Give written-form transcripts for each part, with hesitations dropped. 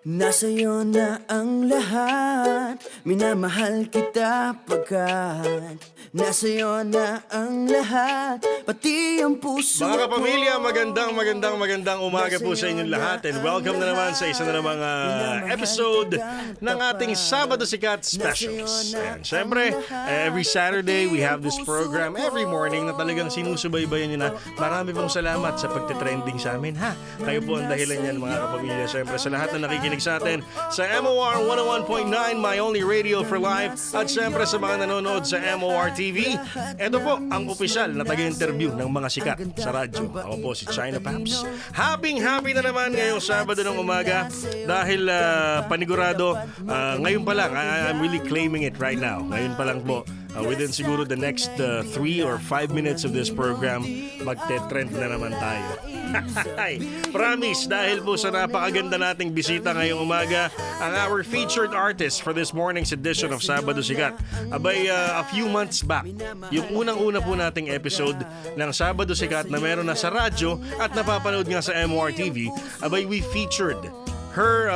Nasa'yo na ang lahat, minamahal kita pagkat nasa'yo na ang lahat, pati ang puso Mga kapamilya, ko. magandang umaga po sa inyong lahat and welcome na naman sa isa na namang episode ng ating Sabado Sikat Specials. And syempre, every Saturday we have this program every morning na talagang sinusubaybayan nyo na. Marami pong salamat sa pagtitrending sa amin, ha? Kayo po ang dahilan yan, mga kapamilya. Syempre, sa lahat na nakikinig sa atin sa MOR 101.9, My Only Radio for Life, at syempre sa mga nanonood sa MOR TV. Ito po ang opisyal na taga-interview ng mga sikat sa radyo. Ako po si China Paps. Happy na naman ngayong Sabado ng umaga dahil panigurado ngayon pa lang, I'm really claiming it right now. Ngayon pa lang po, within siguro the next 3 or 5 minutes of this program, magte-trend na naman tayo. Promise, dahil po sa napakaganda nating bisita ngayong umaga, ang our featured artist for this morning's edition of Sabado Sikat. Abay, a few months back, yung unang-una po nating episode ng Sabado Sikat na meron na sa radyo at napapanood nga sa MORTV, abay, we featured her,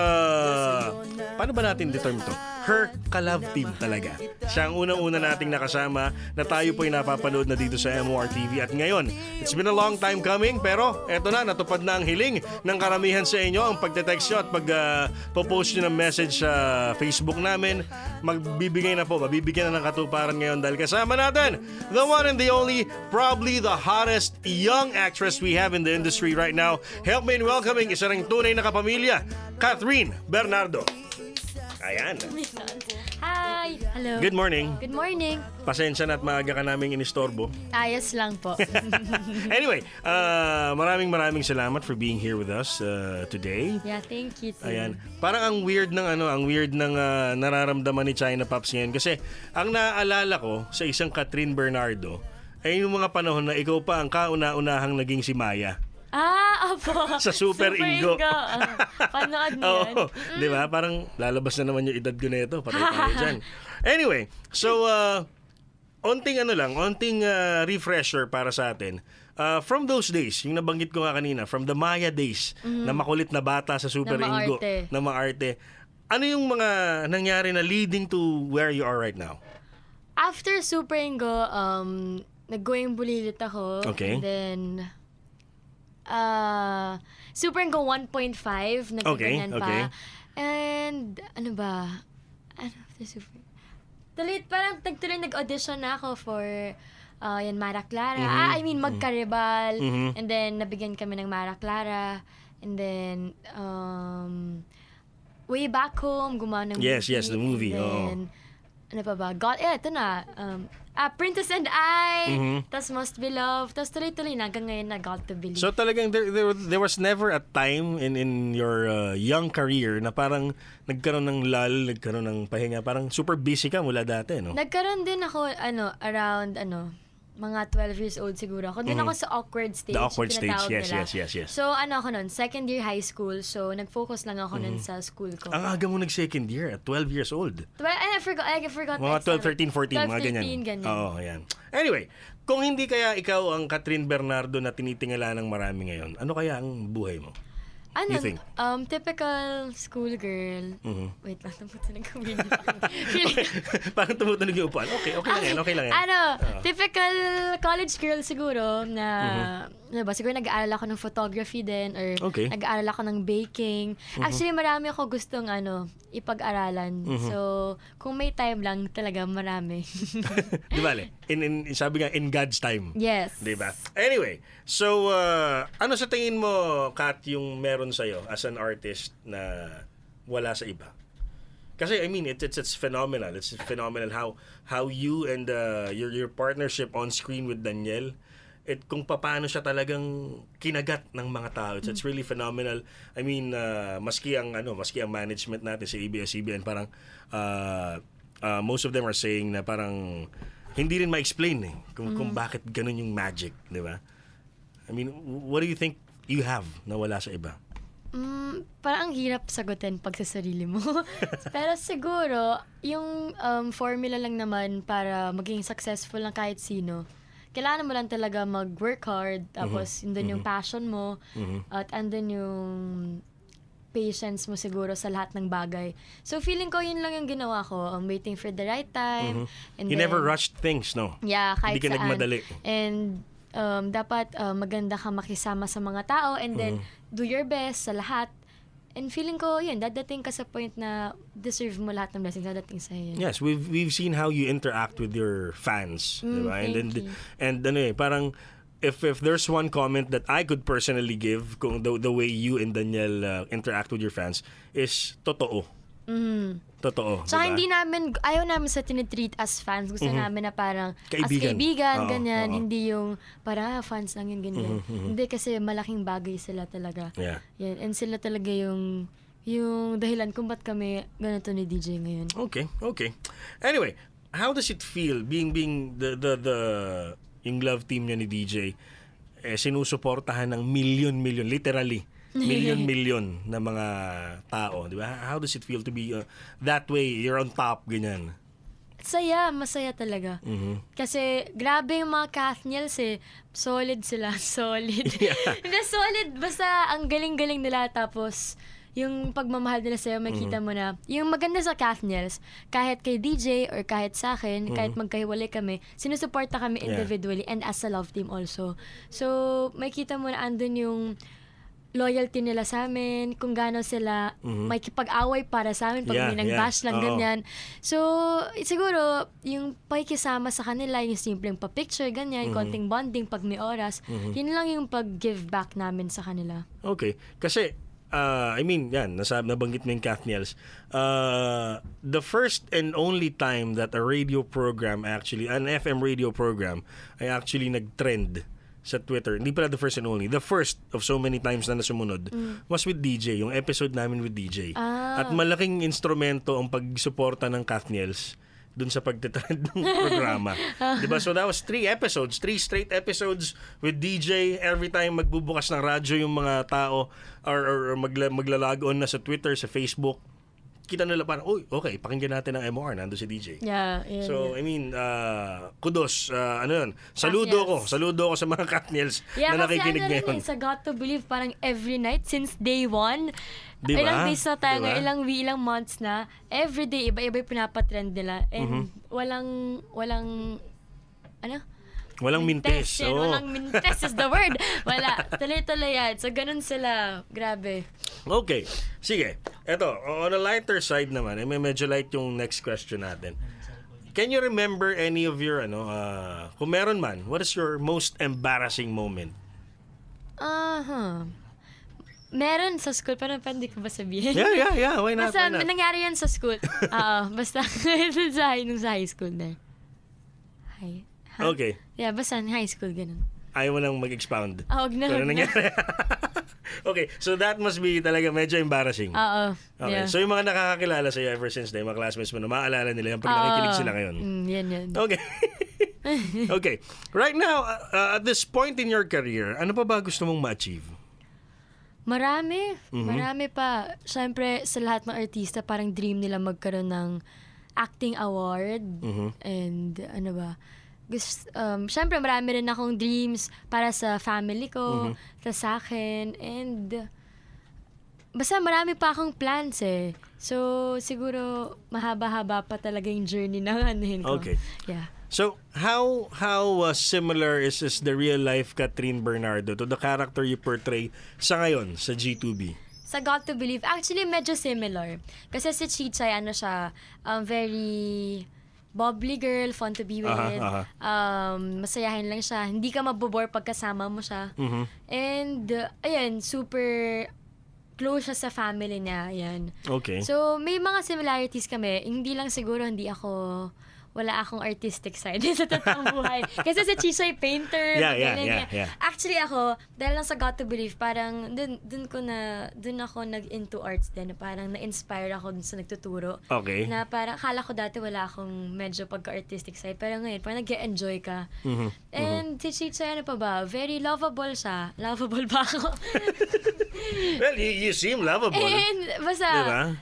paano ba natin determine to? Her ka-love team talaga. Siya ang unang-una nating nakasama na tayo po'y napapanood na dito sa MORTV. At ngayon, it's been a long time coming, pero eto na, natupad na ang hiling ng karamihan sa inyo. Ang pagte-text nyo at pag-post nyo ng message sa Facebook namin, mabibigyan na ng katuparan ngayon dahil kasama natin, the one and the only, probably the hottest young actress we have in the industry right now. Help me in welcoming isa ring tunay na kapamilya, Catherine Bernardo. Ayan. Hi! Hello. Good morning. Good morning. Pasensya na at maaga ka naming inistorbo. Ayos lang po. Anyway, maraming salamat for being here with us today. Yeah, thank you too. Ayan. Parang ang weird ng nararamdaman ni China Pops ngayon kasi ang naaalala ko sa isang Catherine Bernardo ay yung mga panahon na ikaw pa ang kauna-unahang naging si Maya. Opo. Sa Super Ingo. Panood niyo yan. Oo, di ba? Parang lalabas na naman yung edad ko na ito. Patay tayo dyan. Anyway, so, onting refresher para sa atin. From those days, yung nabanggit ko nga kanina, from the Maya days, na makulit na bata sa Super Ingo, na maarte. Ano yung mga nangyari na leading to where you are right now? After Super Ingo, nag-going bulilit ako. Okay. And then, Super Ingo 1.5, nagkaganyan Okay. pa. And, ano ba? After Super parang nag-audition na ako for Mara Clara. I mean, Magkaribal. And then, nabigyan kami ng Mara Clara. And then, Way Back Home, gumawa ng Yes, the movie. And then, ano pa ba? Ito na. Princess and I. Tas Most Beloved. Tas tuloy-tuloy na. Hanggang ngayon na Got to Believe. So talagang there was never a time in your young career na parang nagkaroon ng lull, nagkaroon ng pahinga. Parang super busy ka mula dati, no? Nagkaroon din ako, around, mga 12 years old siguro ako. Doon ako sa awkward stage. The awkward stage, tinatawag yes. nila. So, ako nun, second year high school. So, nag-focus lang ako nun sa school ko. Ang aga mo nag-second year at 12 years old. Well, I forgot. Mga 12, 13, 14, 12, mga ganyan. 13, ganyan. Oo, yan. Anyway, kung hindi kaya ikaw ang Catherine Bernardo na tinitingala ng marami ngayon, ano kaya ang buhay mo? You think? Typical school girl. Wait lang, nabutan ng kumili. Parang tumutunog yung upuan. Okay lang yan. Typical college girl siguro na, siguro nag-aaral ako ng photography din or nag-aaral ako ng baking. Actually, marami ako gustong ipag-aralan. So, kung may time lang, talaga marami. Di ba, sabi nga, in God's time. Yes. Di ba? Anyway, so, ano sa tingin mo, Kat, yung meron sa'yo as an artist na wala sa iba? Kasi I mean it's phenomenal. It's phenomenal how you and your partnership on screen with Daniel, kung paano siya talagang kinagat ng mga tao. It's really phenomenal. I mean maski ang management natin sa ABS-CBN parang most of them are saying na parang hindi rin ma-explain kung bakit ganun yung magic, di ba? I mean, what do you think you have na wala sa iba? Parang ang hirap sagutin pag sa sarili mo. Pero siguro, yung formula lang naman para maging successful ng kahit sino, kailangan mo lang talaga mag-work hard, tapos andun yung passion mo, at andun yung patience mo siguro sa lahat ng bagay. So feeling ko yun lang yung ginawa ko. Waiting for the right time. And You then, never rushed things, no? Yeah, kahit Hindi ka saan. nagmadali. And dapat maganda ka makisama sa mga tao and then do your best sa lahat. And feeling ko, yun, dadating ka sa point na deserve mo lahat ng blessings, dadating sa'yo yun. Yes, we've seen how you interact with your fans, diba? Thank you. And ano parang if there's one comment that I could personally give kung the way you and Daniel interact with your fans is totoo. Totoo. Tsaka diba? ayaw namin sa tinitreat as fans. Gusto namin na parang Kaibigan. as kaibigan, Oo, ganyan. oo. Hindi yung parang fans lang yun, ganyan. Hindi kasi malaking bagay sila talaga. Yeah. Yan. And sila talaga yung dahilan kung ba't kami ganito ni DJ ngayon. Okay. Anyway, how does it feel being the yung love team niya ni DJ sinusuportahan ng million literally million na mga tao, di ba? How does it feel to be that way? You're on top, ganyan. Masaya talaga. Kasi grabe yung mga Kathniels solid sila, solid. Hindi, solid, basta ang galing-galing nila tapos yung pagmamahal nila sa'yo, makita mo na, yung maganda sa Kathniels, kahit kay DJ or kahit sa akin, kahit magkahiwalay kami, sinusuporta kami individually and as a love team also. So, makita mo na andun yung loyalty nila sa amin, kung gaano sila may kipag-away para sa amin pag may nang-bash lang, ganyan. So, siguro, yung pakikisama sa kanila, yung simpleng pa-picture, ganyan, konting bonding pag may oras, yun lang yung pag-give back namin sa kanila. Okay. Kasi, nabanggit mo yung Kathniels. The first and only time that a radio program actually, an FM radio program, ay actually nag-trend sa Twitter, hindi pala the first and only, the first of so many times na nasumunod was with DJ, yung episode namin with DJ. At malaking instrumento ang pagsuporta ng Kathniels dun sa pagtitrend ng programa. Diba? So that was 3 straight episodes with DJ. Every time magbubukas ng radyo yung mga tao or maglalag on na sa Twitter, sa Facebook, kita nila parang, okay, pakinggan natin ang MOR, nando si DJ. Yeah. So, kudos. Saludo ko sa mga Kathniels na nakikinig ngayon. Sa Got to Believe, parang every night since day 1, diba? ilang days na tayo, diba? ilang months na, every day, iba-iba yung pinapatrend nila. And walang mintes. Walang mintes is the word. Wala. Tuloy-tuloy yan. So, ganun sila. Grabe. Okay. Sige. Eto, on a lighter side naman, may medyo light yung next question natin. Can you remember any of your, kung meron man, what is your most embarrassing moment? Meron sa school, pero hindi ko ba sabihin? Yeah. Why not? Basta, nangyari yan sa school. Basta, sa high school na. Okay. Yeah, basta high school, ganun. Ayaw mo nang mag-expound. Huwag na. Pero nangyari. Okay, so that must be talaga medyo embarrassing. Oo. Okay, Yeah. so yung mga nakakakilala sa'yo ever since day, mga classmates mo na maaalala nila yan pag nakikinig sila ngayon. Yan. Okay. Okay. Right now, at this point in your career, ano pa ba gusto mong ma-achieve? Marami pa. Siyempre, sa lahat ng artista, parang dream nila magkaroon ng acting award. And ano ba? Siyempre, marami rin akong dreams para sa family ko, sa akin, and basta marami pa akong plans So, siguro, mahaba-haba pa talaga yung journey na anuhin ko. Okay. Yeah. So, how similar is the real-life Catherine Bernardo to the character you portray sa ngayon, sa G2B? Sa Got to Believe, actually, medyo similar. Kasi si Chichay, siya, very bubbly girl, fun to be with. Masayahin lang siya. Hindi ka mabobore pagkasama mo siya. And, super close siya sa family niya. Ayan. Okay. So, may mga similarities kami. Wala akong artistic side sa totoong buhay. Kasi si Chisay painter. Yeah. Actually ako, dahil lang sa Got to Believe, parang dun ako nag-into arts din. Parang na-inspire ako dun sa nagtuturo. Okay. Na parang, akala ko dati wala akong medyo pagka-artistic side. Pero ngayon, parang nag-enjoy ka. And si Chisay, very lovable siya. Lovable ba ako? Well, you seem lovable. And basta, diba?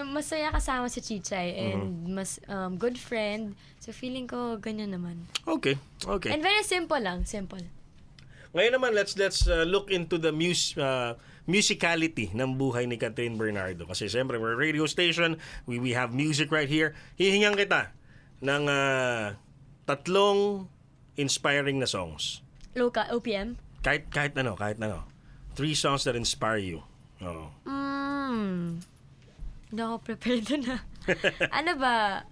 Masaya kasama si Chichay and mas good friend. So feeling ko ganyan naman. Okay. And very simple lang, simple. Ngayon naman, let's look into the musicality ng buhay ni Catherine Bernardo. Kasi siyempre, we're a radio station, we have music right here. Hihingan kita ng 3 inspiring na songs. Loka, OPM? Kahit ano. 3 songs that inspire you. Oo. Hindi ako prepared na. Ano ba?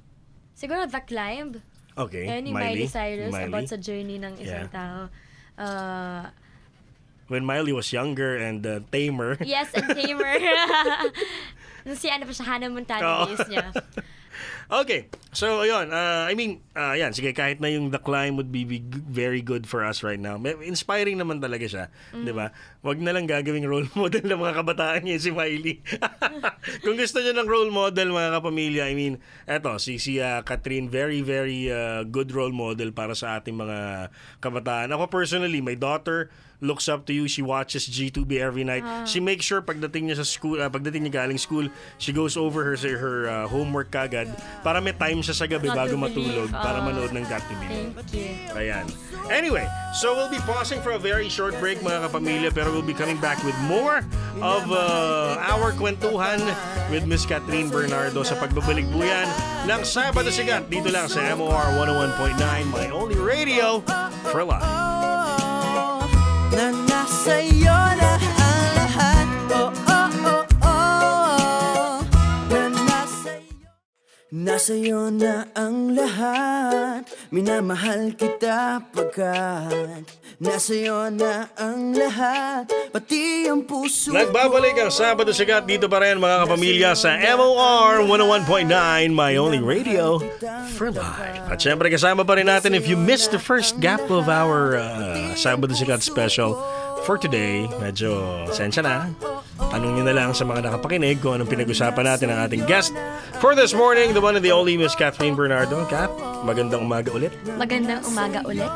Siguro The Climb. Okay, Ni Miley Cyrus about sa journey ng isang Yeah. tao. When Miley was younger and tamer. Yes, and Tamer. Nung si ano pa siya, Hannah Montana Oo. days niya. Okay. So, ayun. Yan. Sige, kahit na yung The Climb would be very good for us right now. Inspiring naman talaga siya. Di ba? Wag na lang gagawing role model ng mga kabataan niya si Miley. Kung gusto niyo ng role model, mga kapamilya, eto, si Catherine, very, very good role model para sa ating mga kabataan. Ako personally, my daughter looks up to you. She watches G2B every night. She makes sure pagdating niya sa school, pagdating niya galing school, she goes over her homework kagad para may time siya sa gabi Got bago to matulog Believe. para manood ng Got to Believe. Thank you. Ayan. Anyway, so we'll be pausing for a very short break, mga kapamilya, pero we'll be coming back with more of our kwentuhan with Miss Catherine Bernardo sa pagbabalik po yan ng Sabado Sikat dito lang sa MOR 101.9, my only radio for life. Na nasa'yo na ang lahat. Oh, oh, oh, oh. Na nasa'yo na ang lahat. Minamahal kita pagkat nasa'yo na ang lahat. Pati ang puso Nagbabalik ang Sabado Sikat dito pa rin, mga kapamilya, sa MOR 101.9, my only radio for life. At syempre kasama pa rin natin, if you missed the first gap of our Sabado Sikat special for today, medyo sensya na. Tanong nyo na lang sa mga nakapakinig kung anong pinag-usapan natin ng ating guest for this morning, the one and the only Miss Catherine Bernardo. Kat, magandang umaga ulit. Magandang umaga ulit.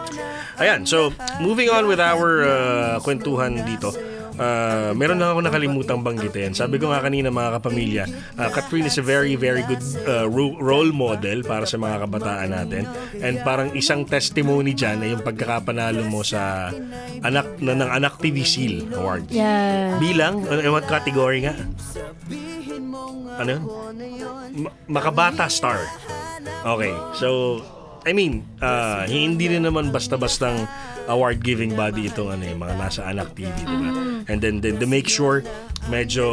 Ayan, so moving on with our kwentuhan dito. Meron lang ako nakalimutang banggitin. Sabi ko nga kanina, mga kapamilya, Catherine is a very, very good role model para sa mga kabataan natin. And parang isang testimony dyan ay yung pagkakapanalo mo sa ng Anak TV Seal Award. Yeah. Bilang, what category nga? Ano? Makabata Star. Okay, so hindi rin naman basta-bastang award-giving body itong mga nasa Anak TV, diba? And then to make sure medyo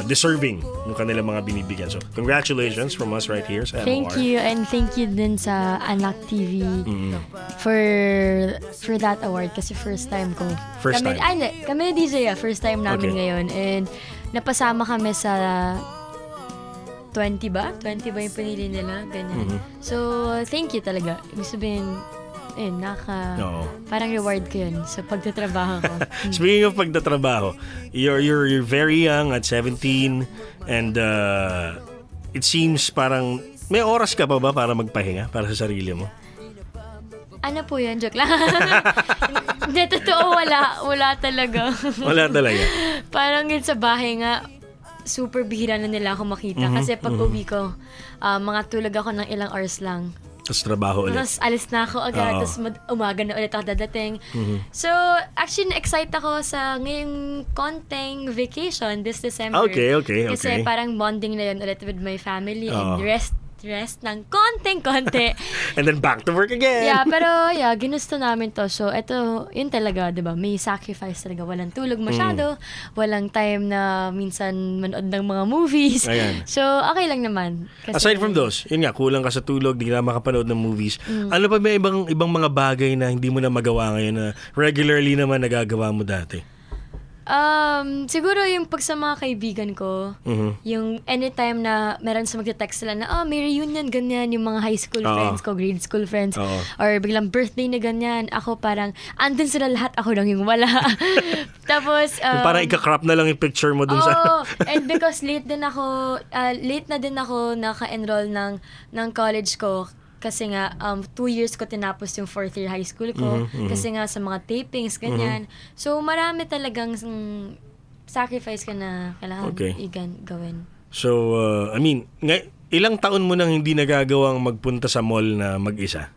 deserving yung kanilang mga binibigyan. So, congratulations from us right here sa MOR. Thank you, and thank you din sa Anak TV for that award kasi first time ko. First time? Kami ni DJ, first time namin Okay. ngayon, and napasama kami sa 20 ba? 20 ba yung pinili nila? Ganyan. So, thank you talaga. Ibig sabihin, Oo. parang reward ko yun sa pagtatrabaho ko. Speaking of pagtatrabaho, you're very young at 17 and it seems parang may oras ka pa ba para magpahinga para sa sarili mo? Ano po yun? Joke lang. Hindi, totoo, wala talaga. Wala talaga. Parang yun sa bahay nga, super bihira na nila ako makita. Kasi pag uwi ko, mga tulog ako ng ilang hours lang. Tapos trabaho ulit. Tapos alis na ako agad, Oo. tapos umaga na ulit ako dadating. So, actually, na-excite ako sa ngayong konting vacation this December. Okay. Kasi parang bonding na yun ulit with my family and Oo. rest ng konting-konti. And then back to work again. Yeah, pero ginusto namin to. So, ito, yun talaga, di ba? May sacrifice talaga. Walang tulog masyado. Walang time na minsan manood ng mga movies. Ayan. So, okay lang naman. Kasi, Aside from those, yun nga, kulang ka sa tulog, di ka makapanood ng movies. Ano pa may ibang mga bagay na hindi mo na magawa ngayon na regularly naman nagagawa mo dati? Siguro yung pag sa mga kaibigan ko, yung anytime na meron sa magte-text sila na, may reunion, ganyan, yung mga high school Oo. friends ko, grade school friends, Oo. or biglang birthday na ganyan, ako parang, andun sila lahat, ako lang yung wala. Tapos, Yung parang ika-crop na lang yung picture mo dun sa... Oo, and because late na din ako naka-enroll ng college ko. Kasi nga, 2 years ko tinapos yung 4th year high school ko. Kasi nga sa mga tapings, ganyan. So, marami talagang sacrifice ka na kailangan gawin. So, ilang taon mo nang hindi nagagawang magpunta sa mall na mag-isa?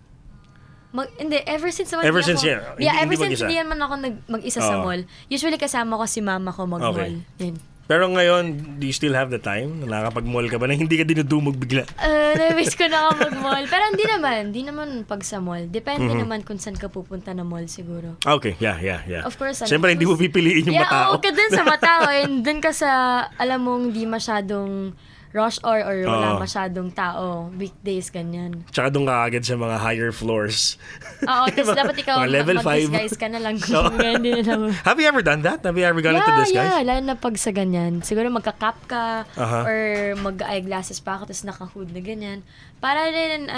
Hindi, ever since naman Ever hindi since, ako, yeah. yeah, Hindi- ever hindi since mag-isa. hindi naman ako mag-isa sa Oo. mall. Usually kasama ko si mama ko mag-mall. Yun. Pero ngayon, do you still have the time? Nakakapag-mall ka ba na hindi ka dinudumog bigla? Na-miss ko na ako mag-mall. Pero hindi naman pag sa mall. Depende naman kung saan ka pupunta na mall siguro. Okay, yeah. Of course. Siyempre, hindi mo pipiliin yung matao. Oo, ka dun sa matao. And dun ka sa, alam mong di masyadong rush or wala masyadong tao. Weekdays, ganyan. Tsaka doon ka agad sa mga higher floors. Oo, tapos dapat ikaw Mga level 5. mag-disguise ka na lang. Ganyan din naman. Have you ever done that? Have you ever gone into this, guys? Yeah, lalo na pag sa ganyan. Siguro magka-cap ka Aha. or mag-eyeglasses pa ako tapos naka-hood na ganyan. Para rin,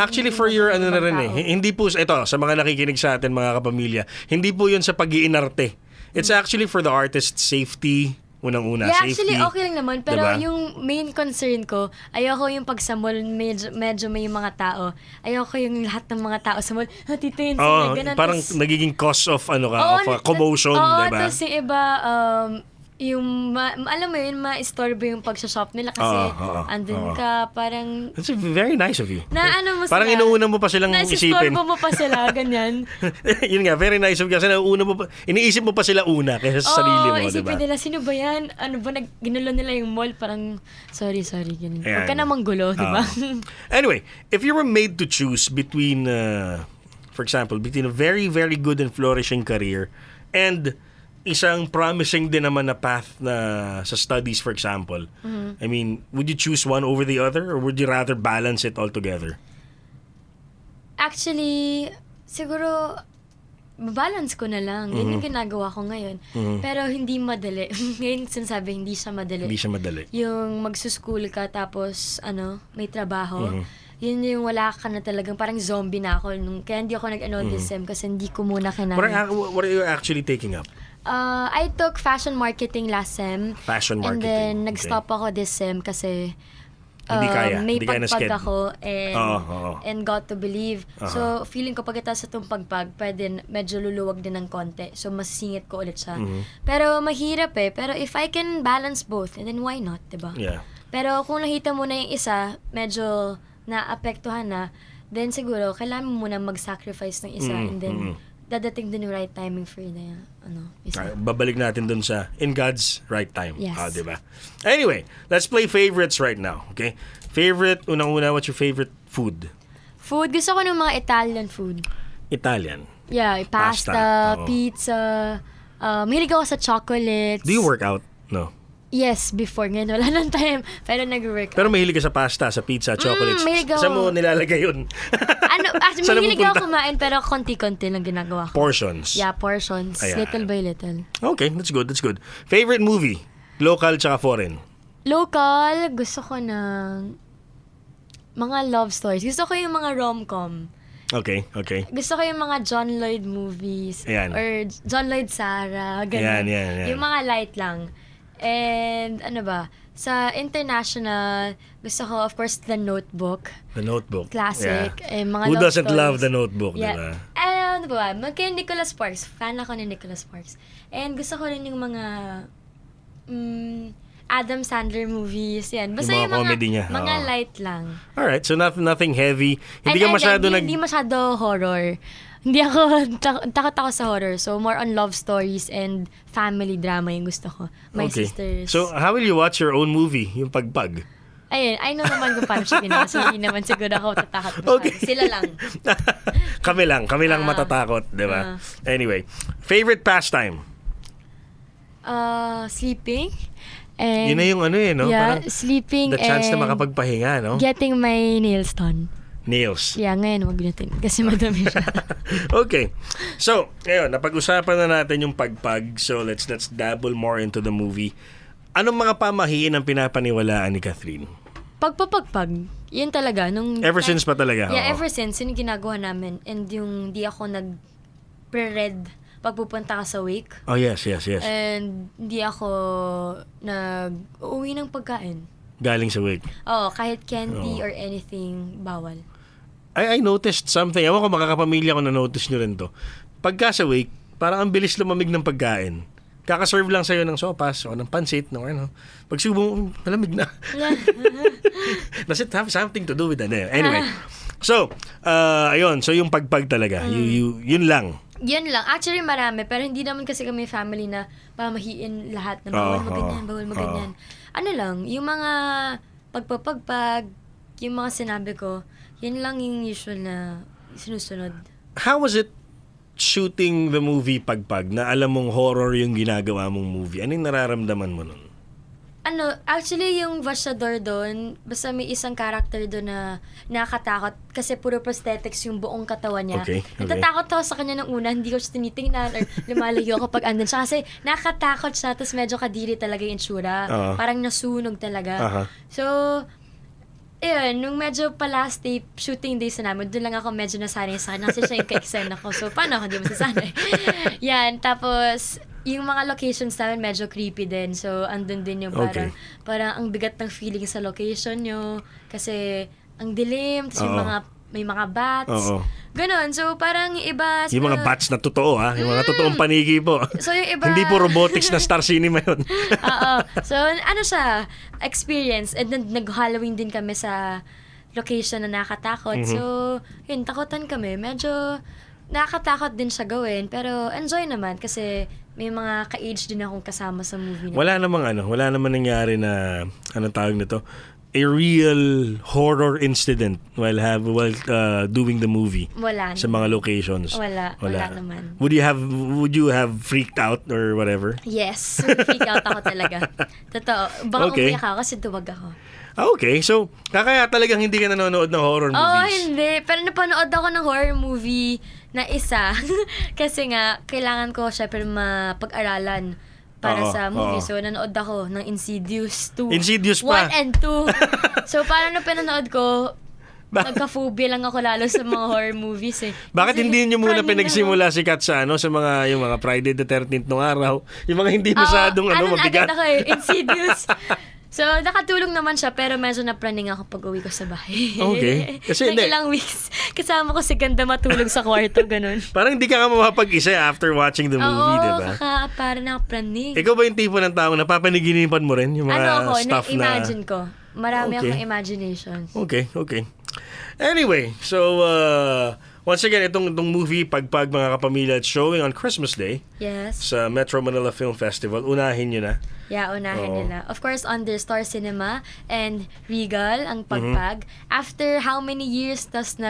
Actually, for your ano na rin hindi po, ito, sa mga nakikinig sa atin, mga kapamilya, hindi po yun sa pag-iinarte. It's actually for the artist's safety, unang-una, Yeah, safety. actually, okay lang naman. Pero Diba? yung main concern ko, ayoko yung pag sa mall, medyo may mga tao. Ayoko yung lahat ng mga tao sa mall, tito yun sila, ganun. Parang Tas- nagiging cause of, of a Oo, commotion, oo, diba? tapos yung iba, yung, alam mo yun, ma-istorbo yung pag-shop nila kasi andun ka, parang, That's very nice of you. na ano mo Parang sila, inuuna mo pa silang isipin. na-istorbo mo pa sila, ganyan. Yun nga, very nice of you. Kasi iniisip mo pa sila una kaysa sa sarili mo, isipin diba? nila, sino ba yan? Ano ba, ginulo nila yung mall, parang, sorry, ganyan. Ayan. Huwag ka namang gulo, di ba? Anyway, if you were made to choose between, for example, between a very, very good and flourishing career and isang promising din naman na path na sa studies, for example, I mean, would you choose one over the other or would you rather balance it all together? Actually, siguro, balance ko na lang. Yun yung ginagawa ko ngayon. Pero hindi madali. Ngayon sinasabi, hindi siya madali. Hindi siya madali. Yung magsuschool ka tapos, may trabaho. Yun yung wala ka na talagang parang zombie na ako. Kaya hindi ako nag-enroll this sem kasi hindi ko muna kinaya. What are you actually taking up? I took fashion marketing last sem. Fashion And marketing. then, nag-stop ako this sem kasi Hindi kaya. may Hindi kaya na pagpag sked. ako and got to believe. Uh-huh. So, feeling ko pagkatapos sa itong pagpag, pwede medyo luluwag din ng konti. So, masisingit ko ulit siya. Pero mahirap Pero if I can balance both, and then why not, diba? Yeah. Pero kung nakita mo na yung isa, medyo naapektuhan na, then siguro, kailangan mo muna mag-sacrifice ng isa and then dadating din yung right timing for yun na isa. Babalik natin dun sa in God's right time. Yes. Diba? Anyway, let's play favorites right now. Okay? Favorite, unang-una, what's your favorite food? Food, gusto ko ng mga Italian food. Italian. Yeah, Pasta. pasta, Oo. pizza. Mahilig ako sa chocolates. Do you work out? No. Yes, before. Ngayon, wala nang time. Pero nag-work Pero out. mahilig ka sa pasta, sa pizza, chocolates. mahilig ako. Saan mo nilalagay yun? Actually, Saan mahilig napupunta? ako kumain, pero konti-konti lang ginagawa ko. Portions. Yeah, portions. Ayan. Little by little. Okay, that's good, that's good. Favorite movie? Local tsaka foreign? Local, gusto ko ng mga love stories. Gusto ko yung mga rom-com. Okay. Gusto ko yung mga John Lloyd movies. Ayan. Or John Lloyd Sarah. Ganun. Yan. Yung mga light lang. And ano ba? Sa international, gusto ko of course The Notebook. The Notebook. Classic. Yeah. Mga Who love doesn't stories. love The Notebook, Yeah. diba? Ano ba? Kay Nicholas Sparks. Fan ako ni Nicholas Sparks. And gusto ko rin yung mga Adam Sandler movies. Yan. Basta Yung mga yung comedy niya. mga Oo. light lang. Alright, so nothing heavy. Hindi ka masyado hindi masyado horror. Hindi ako, takot ako sa horror. So, more on love stories and family drama yung gusto ko. My sisters. So, how will you watch your own movie? Yung pagpag? Ayun, I know naman kung paano siya ginawa. So, hindi naman siguro ako tatakot. Okay. Sila lang. kami lang matatakot, di ba? Anyway, favorite pastime? Sleeping. And, Yun na yung no? Yeah, Parang sleeping the chance na and makapagpahinga, no? getting my nails done. Nails. Yeah, ngayon wag natin. Kasi madami siya. Okay. So, ngayon, napag-usapan na natin yung pagpag. So, let's dabble more into the movie. Anong mga pamahiin ang pinapaniwalaan ni Catherine? Pagpapagpag. Yun talaga. Ever since pa talaga? Yeah, Oo. ever since. Yun yung ginagawa namin. And yung di ako nag-pre-read pagpupunta ka sa wake. Oh, yes. And hindi ako nag-uwi ng pagkain. Galing sa wig. Oo, kahit candy or anything, bawal. I noticed something. Ewan ko, makakapamilya ko na-notice nyo rin to. Pagka sa wake, parang ang bilis lumamig ng pagkain. Kakaserve lang sa'yo ng sopas o ng pansit, no, Pag subo, malamig na. Does it have something to do with that? Anyway, So, ayun. So, yung pagpag talaga. Yun lang. Yun lang. Actually, marami. Pero hindi naman kasi kami family na pamahiin lahat na bawal maganyan, bawal maganyan. Ano lang, yung mga pagpapagpag, yung mga sinabi ko, yun lang yung usual na sinusunod. How was it shooting the movie Pagpag na alam mong horror yung ginagawa mong movie? Anong nararamdaman mo nun? Actually, yung Vashador doon, basta may isang character doon na nakakatakot kasi puro prosthetics yung buong katawan niya. Okay. Natatakot ako sa kanya nung una, hindi ko siya tinitingnan or lumalayo ako pag andun siya kasi nakakatakot siya, tapos medyo kadiri talaga yung itsura. Parang nasunog talaga. So, ayun, nung medyo pa last day, shooting days na namin, doon lang ako medyo nasanay sa kanya kasi siya yung ka-extend ako. So, paano ako hindi masasanay? Yan, tapos yung mga locations namin medyo creepy din. So, andun din yung parang ang bigat ng feeling sa location nyo. Kasi, ang dilim, tapos may mga bats. Ganon. So, parang iba... Yung mga bats na totoo, ha? Yung mga totoong panigi po. So, yung iba... Hindi po robotics na Star Cinema yun. Oo. So, ano siya? Experience. And then, nag-Halloween din kami sa location na nakatakot. So, yun, takutan kami. Medyo nakakatakot din siya gawin. Pero, enjoy naman kasi may mga ka-age din akong kasama sa movie na. Wala namang nangyari na, anong tawag nito? A real horror incident while doing the movie. Wala sa mga locations. Wala naman. Would you have freaked out or whatever? Yes, freak out ako talaga. Totoo. Baka umiyak ako kasi tuwag ako. Okay, so kaya talagang hindi ka nanonood ng horror movies? Oo, hindi. Pero napanood ako ng horror movie na isa. Kasi nga, kailangan ko syempre mapag-aralan para sa movie. So, nanood ako ng Insidious 2. Insidious pa? 1 and 2. So, parang na pinanood ko, nagka-phobia lang ako lalo sa mga horror movies eh. Bakit Kasi, hindi niyo muna funny pinagsimula si Kat sa sa mga yung mga Friday the 13th nung araw, yung mga hindi masyadong mabigat. Agad ako eh, Insidious. So, nakatulong naman siya, pero medyo na-planning ako pag-uwi ko sa bahay. Okay. Kasi ilang weeks, kasama ko si Ganda matulog sa kwarto, ganun. Parang hindi ka nga mapapag-isa after watching the movie, di ba? Oo, parang nakaplaning. Ikaw ba yung tipo ng tao na papaniginipan mo rin yung mga stuff na... na-imagine ko. Marami akong imagination. Okay. Anyway, so once again, itong movie Pagpag mga kapamilya, it's showing on Christmas Day. Yes. Sa Metro Manila Film Festival. Unahin nyo na. Yeah, unahin nila. Of course, on the Star Cinema and Regal, ang Pagpag. After how many years, tas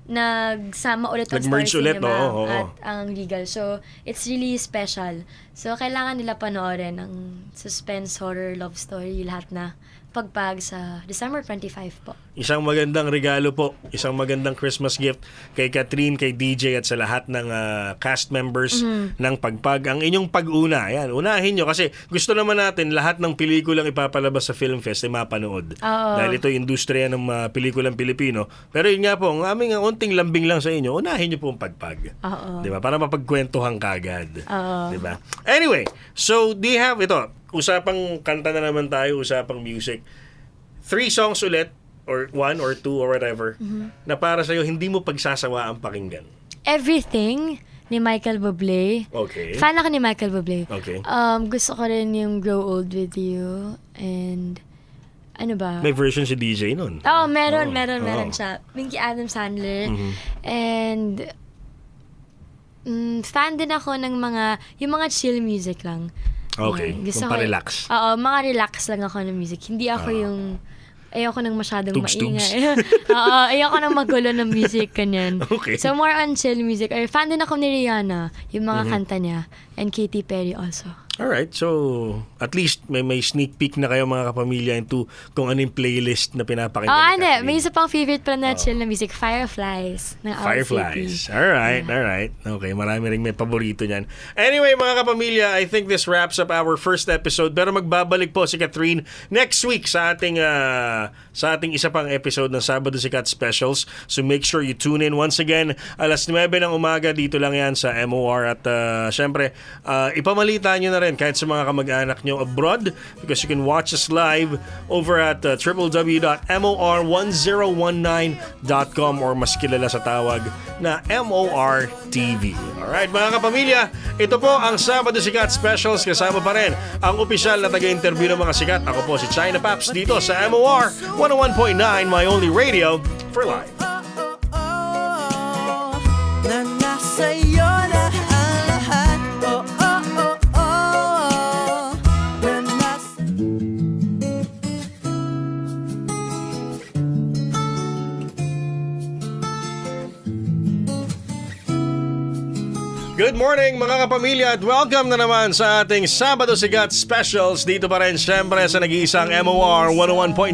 nagsama ulit ang Star Cinema at ang Regal. So, it's really special. So, kailangan nila panoorin ang suspense, horror, love story, lahat na Pagpag sa December 25 po. Isang magandang regalo po, isang magandang Christmas gift kay Catherine, kay DJ at sa lahat ng cast members ng Pagpag. Ang inyong pag-una, ayan, unahin nyo kasi gusto naman natin lahat ng pelikulang ipapalabas sa Film Fest ay mapanood. Dahil ito yung industriya ng pelikulang Pilipino. Pero yun nga po, ang aming unting lambing lang sa inyo, unahin nyo po ang Pagpag. Diba? Para mapagkwentuhan kagad. Diba? Anyway, so do you have ito? Usapang kanta na naman tayo, usapang music. 3 songs ulit, or 1 or 2 or whatever, na para sa'yo hindi mo pagsasawa ang pakinggan. Everything ni Michael Bublé. Okay. Fan ako ni Michael Bublé. Okay. Gusto ko rin yung Grow Old With You. And, ano ba? May version si DJ nun. Meron siya. Winky Adam Sandler. And, fan din ako ng yung mga chill music lang. Okay, relax. Oo, mga relax lang ako ng music. Hindi ako ayoko nang masyadong maingay. Ayoko nang magulo ng music, kanyan. Okay. So, more on chill music. Or fan din ako ni Rihanna, yung mga kanta niya. And Katy Perry also. Alright, so at least may sneak peek na kayo mga kapamilya into kung ano yung playlist na pinapakinggan ni Kathleen. May isa pang favorite pa na chill na music, Fireflies. Ng Fireflies. Alright. Okay, marami ring may paborito niyan. Anyway, mga kapamilya, I think this wraps up our first episode. Pero magbabalik po si Catherine next week sa ating isa pang episode ng Sabado si Kat Specials. So make sure you tune in once again. 9:00 ng umaga, dito lang yan sa MOR. At syempre, ipamalita nyo na rin kahit sa mga kamag-anak nyo abroad because you can watch us live over at www.mor1019.com or mas kilala sa tawag na MOR TV. Alright mga kapamilya, ito po ang Sabado Sikat Specials. Kasama pa rin ang opisyal na taga-interview ng mga sikat. Ako po si China Paps dito sa MOR 101.9, my only radio for life. Na nasa'yo na ang lahat. Na Good morning mga kapamilya at welcome na naman sa ating Sabado Sikat Specials. Dito pa rin syempre sa nag-iisang MOR 101.9,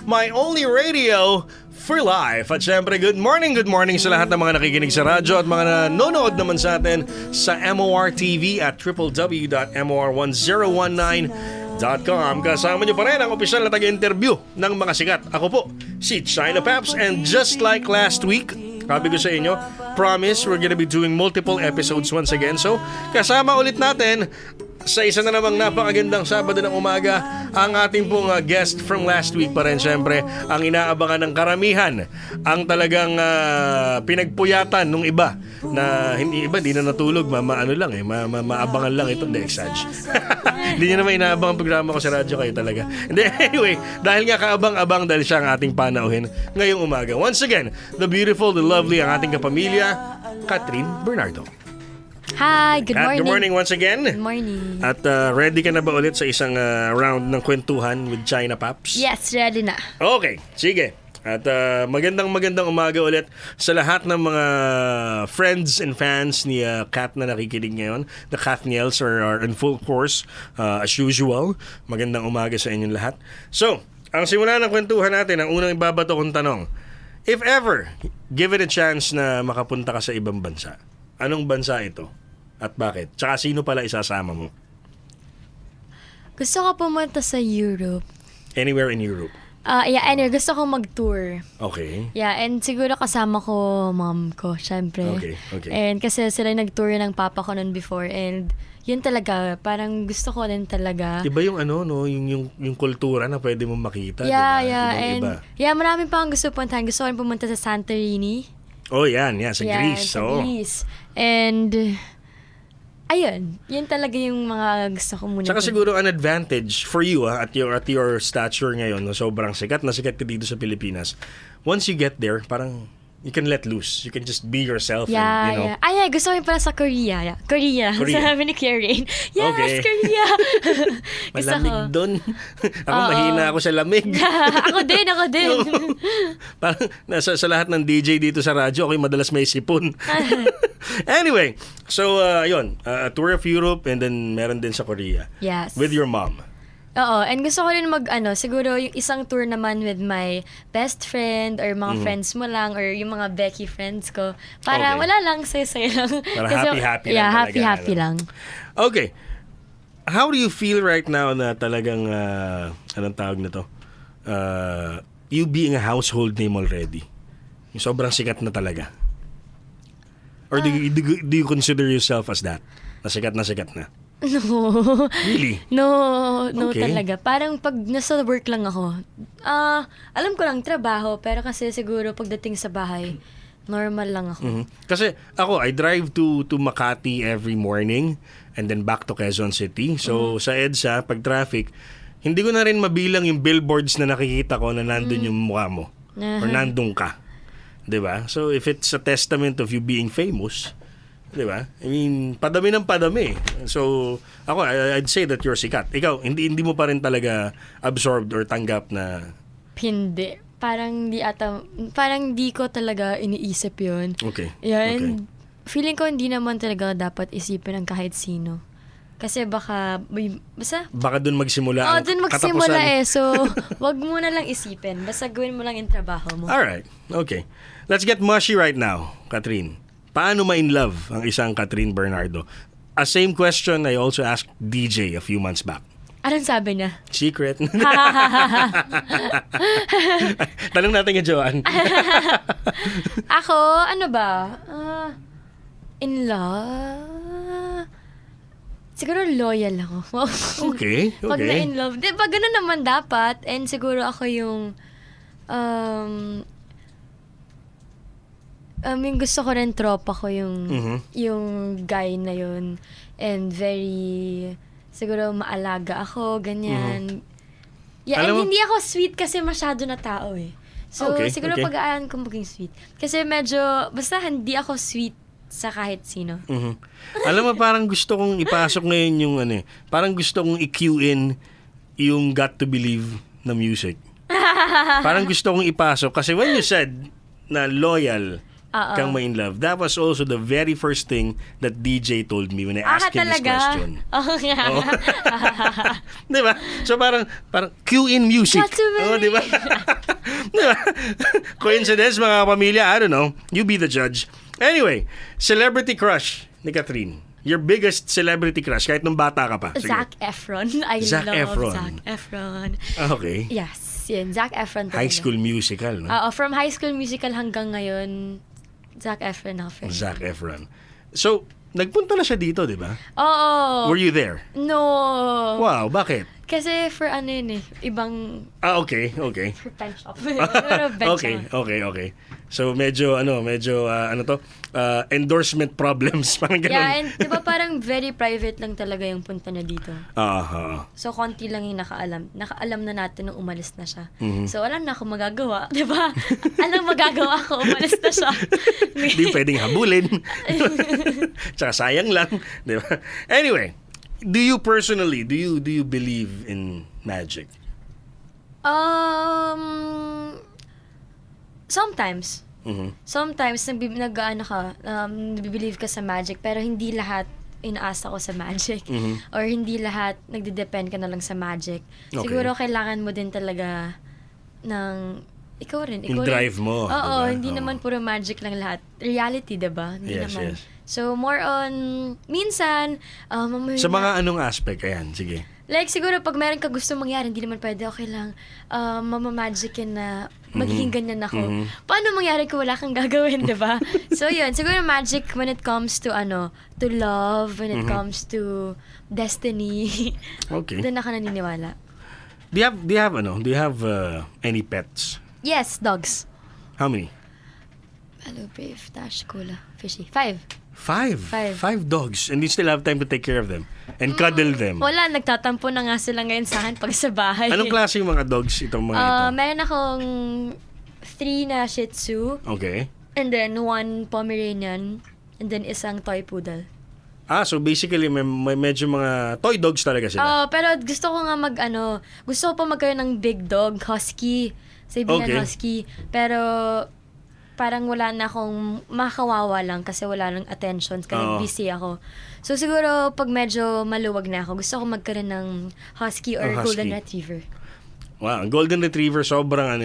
my only radio for life. At syempre good morning sa lahat ng mga nakikinig sa radyo at mga nanonood naman sa atin sa MOR TV at www.mor1019.com. Kasama niyo pa rin ang opisyal na taga-interview ng mga sikat. Ako po, si China Paps, and just like last week, sabi ko sa inyo, promise we're gonna be doing multiple episodes once again. So, kasama ulit natin sa isa na namang napakagandang Sabado ng umaga ang ating pong guest from last week pa rin. Siyempre, ang inaabangan ng karamihan, ang talagang pinagpuyatan nung iba na hindi na natulog, maabangan lang ito. Hindi, exage. Hindi nyo naman inaabang ang programa ko sa radyo, kayo talaga. Hindi, anyway, dahil nga kaabang-abang dahil siya ang ating panauhin ngayong umaga. Once again, the beautiful, the lovely, ang ating kapamilya, Catherine Bernardo. Hi, good morning. Good morning once again. Good morning. At ready ka na ba ulit sa isang round ng kwentuhan with China Paps? Yes, ready na. Okay, sige. At magandang umaga ulit sa lahat ng mga friends and fans ni Kat na nakikinig ngayon. The Kathniels are in full course as usual. Magandang umaga sa inyong lahat. So, ang simula ng kwentuhan natin, ang unang ibabato kong tanong, if ever given a chance na makapunta ka sa ibang bansa, anong bansa ito? At bakit? Tsaka sino pala isasama mo? Gusto ko pumunta sa Europe. Anywhere in Europe? Anyway, gusto ko mag-tour. Okay. Yeah, and siguro kasama ko mom ko, syempre. Okay. And kasi sila nag-tour ng papa ko noon before, and yun talaga, parang gusto ko din talaga. Iba yung yung kultura na pwede mong makita, Yeah, diba? yeah. Ibang-iba. And yeah, marami pa akong gusto puntahan. Gusto ko rin pumunta sa Santorini. Oh, yan, sa Greece. Sa Oh. Greece. And ayun, yun talaga yung mga gusto ko muna. Tsaka siguro an advantage for you at your stature ngayon, no, sobrang sikat na sikat ka dito sa Pilipinas. Once you get there, parang you can let loose. You can just be yourself. Yeah, and, you know. yeah. Ay, gusto ko yun pala sa Korea. Yeah. Korea. Sabi ni Karen. Yes, Okay. Korea. Gusto Malamig ko. doon. Ako mahina ako sa lamig. ako din. Parang sa lahat ng DJ dito sa radyo, ako'y madalas may sipon. Anyway, so yun, a tour of Europe and then meron din sa Korea. Yes. With your mom. Oo, and gusto ko rin siguro yung isang tour naman with my best friend or mga friends mo lang or yung mga Becky friends ko. Para Okay. wala lang, saya-saya lang. Para Kasi, happy-happy lang yeah, talaga, happy ano? lang. Okay. How do you feel right now na talagang, anong tawag na to? You being a household name already. Yung sobrang sikat na talaga. Or do you consider yourself as that? Na sikat na? No. Really? No Okay. talaga. Parang pag nasa work lang ako, alam ko lang trabaho, pero kasi siguro pagdating sa bahay, normal lang ako. Mhm. Kasi ako, I drive to Makati every morning and then back to Quezon City. So sa EDSA, pag traffic, hindi ko na rin mabilang yung billboards na nakikita ko na nandun yung mukha mo or nandun ka. 'Di ba? So if it's a testament of you being famous, 'di ba? I mean, padami ng padami. So, ako I'd say that you're sikat. Ikaw, hindi mo pa rin talaga absorbed or tanggap na Hindi. Parang di ko talaga iniisip yun. okay. Yeah, Okay. and feeling ko hindi naman talaga dapat isipin ng kahit sino. Kasi baka Baka doon magsimula ang doon magsimula katapusan. So, wag mo na lang isipin. Basta gawin mo lang yung trabaho mo. Alright. Okay. Let's get mushy right now, Catherine. Paano ma-in love ang isang Catherine Bernardo? A same question I also asked DJ a few months back. Anong sabi niya? Secret. Tanong natin kay Joanne. Ako, ano ba? In love? Siguro loyal ako. Okay, Pag okay. na-in love. Di ba, ganun naman dapat. And siguro ako yung yung gusto ko rin tropa ko yung yung guy na yun. And very, siguro maalaga ako, ganyan. Yeah, Alam and mo- hindi ako sweet kasi masyado na tao eh. So, Okay, siguro okay. pag-aalan ko maging sweet. Kasi medyo, basta hindi ako sweet sa kahit sino. Alam mo, parang gusto kong ipasok ngayon yung parang gusto kong i-cue in yung Got to Believe na music. Parang gusto kong ipasok kasi when you said na loyal kang ma-in love, that was also the very first thing that DJ told me when I asked him this question. Oo nga. Oh. Di ba? So parang cue in music. Got to believe. Oh, di ba? Di ba? Coincidence, mga pamilya, I don't know. You be the judge. Anyway, celebrity crush ni Catherine. Your biggest celebrity crush, kahit nung bata ka pa. Sige. Zac Efron. I Zac love Efron. Zac Efron. Okay. Yes, yun. Zac Efron talaga. High School Musical, no? From High School Musical hanggang ngayon, Zac Efron ako. friend. Zac Efron. So, nagpunta na siya dito, di ba? Oo. Were you there? No. Wow, bakit? Kasi for ano yun eh, ibang Okay. for pen shop. Pero bench Okay. So medyo endorsement problems parang ganun. Yeah, and di ba parang very private lang talaga yung punta na dito. Aha. So, konti lang yung nakaalam. Nakaalam na natin nung umalis na siya. Mm-hmm. So, wala na akong magagawa. Di ba? Anong magagawa ko? Umalis na siya. Di pwedeng habulin. Tsaka sayang lang, di ba? Anyway, do you believe in magic? Sometimes. Mhm. Sometimes, nag-believe ka sa magic, pero hindi lahat inaasa ko sa magic. Or hindi lahat nagde-depend ka na lang sa magic. Okay. Siguro kailangan mo din talaga ng ikaw rin. Yung drive mo, Oo, diba? hindi Oo. naman puro magic lang lahat. Reality, diba? Hindi Yes, naman. yes. So, more on, minsan, Sa mga anong aspect? Ayan, sige. like, siguro, pag meron ka gusto mangyari, hindi naman pwede, okay lang, mamamagicin na magiging ganyan ako. Paano mangyari kung wala kang gagawin, di ba? So, yun. Siguro magic when it comes to, to love, when it comes to destiny. Okay. Doon ako naniniwala. Do you have any pets? Yes, dogs. How many? Hello, Brave, Dash, Cola, Fishy. 5. Five. Five. 5 dogs. And you still have time to take care of them. And cuddle them. Wala, nagtatampo na nga sila ngayon sa akin pag sa bahay. Anong klase yung mga dogs itong mga ito? Meron akong 3 na Shih Tzu, Okay. and then 1 Pomeranian, and then isang toy poodle. So basically, may medyo mga toy dogs talaga sila. Pero gusto ko nga gusto ko pa magkaroon ng big dog, husky, Siberian Okay. husky. Pero parang wala na akong makawawa lang kasi wala nang attention kasi busy ako. So siguro pag medyo maluwag na ako, gusto ko magkaroon ng husky or Husky. golden retriever. Wow, ang golden retriever sobrang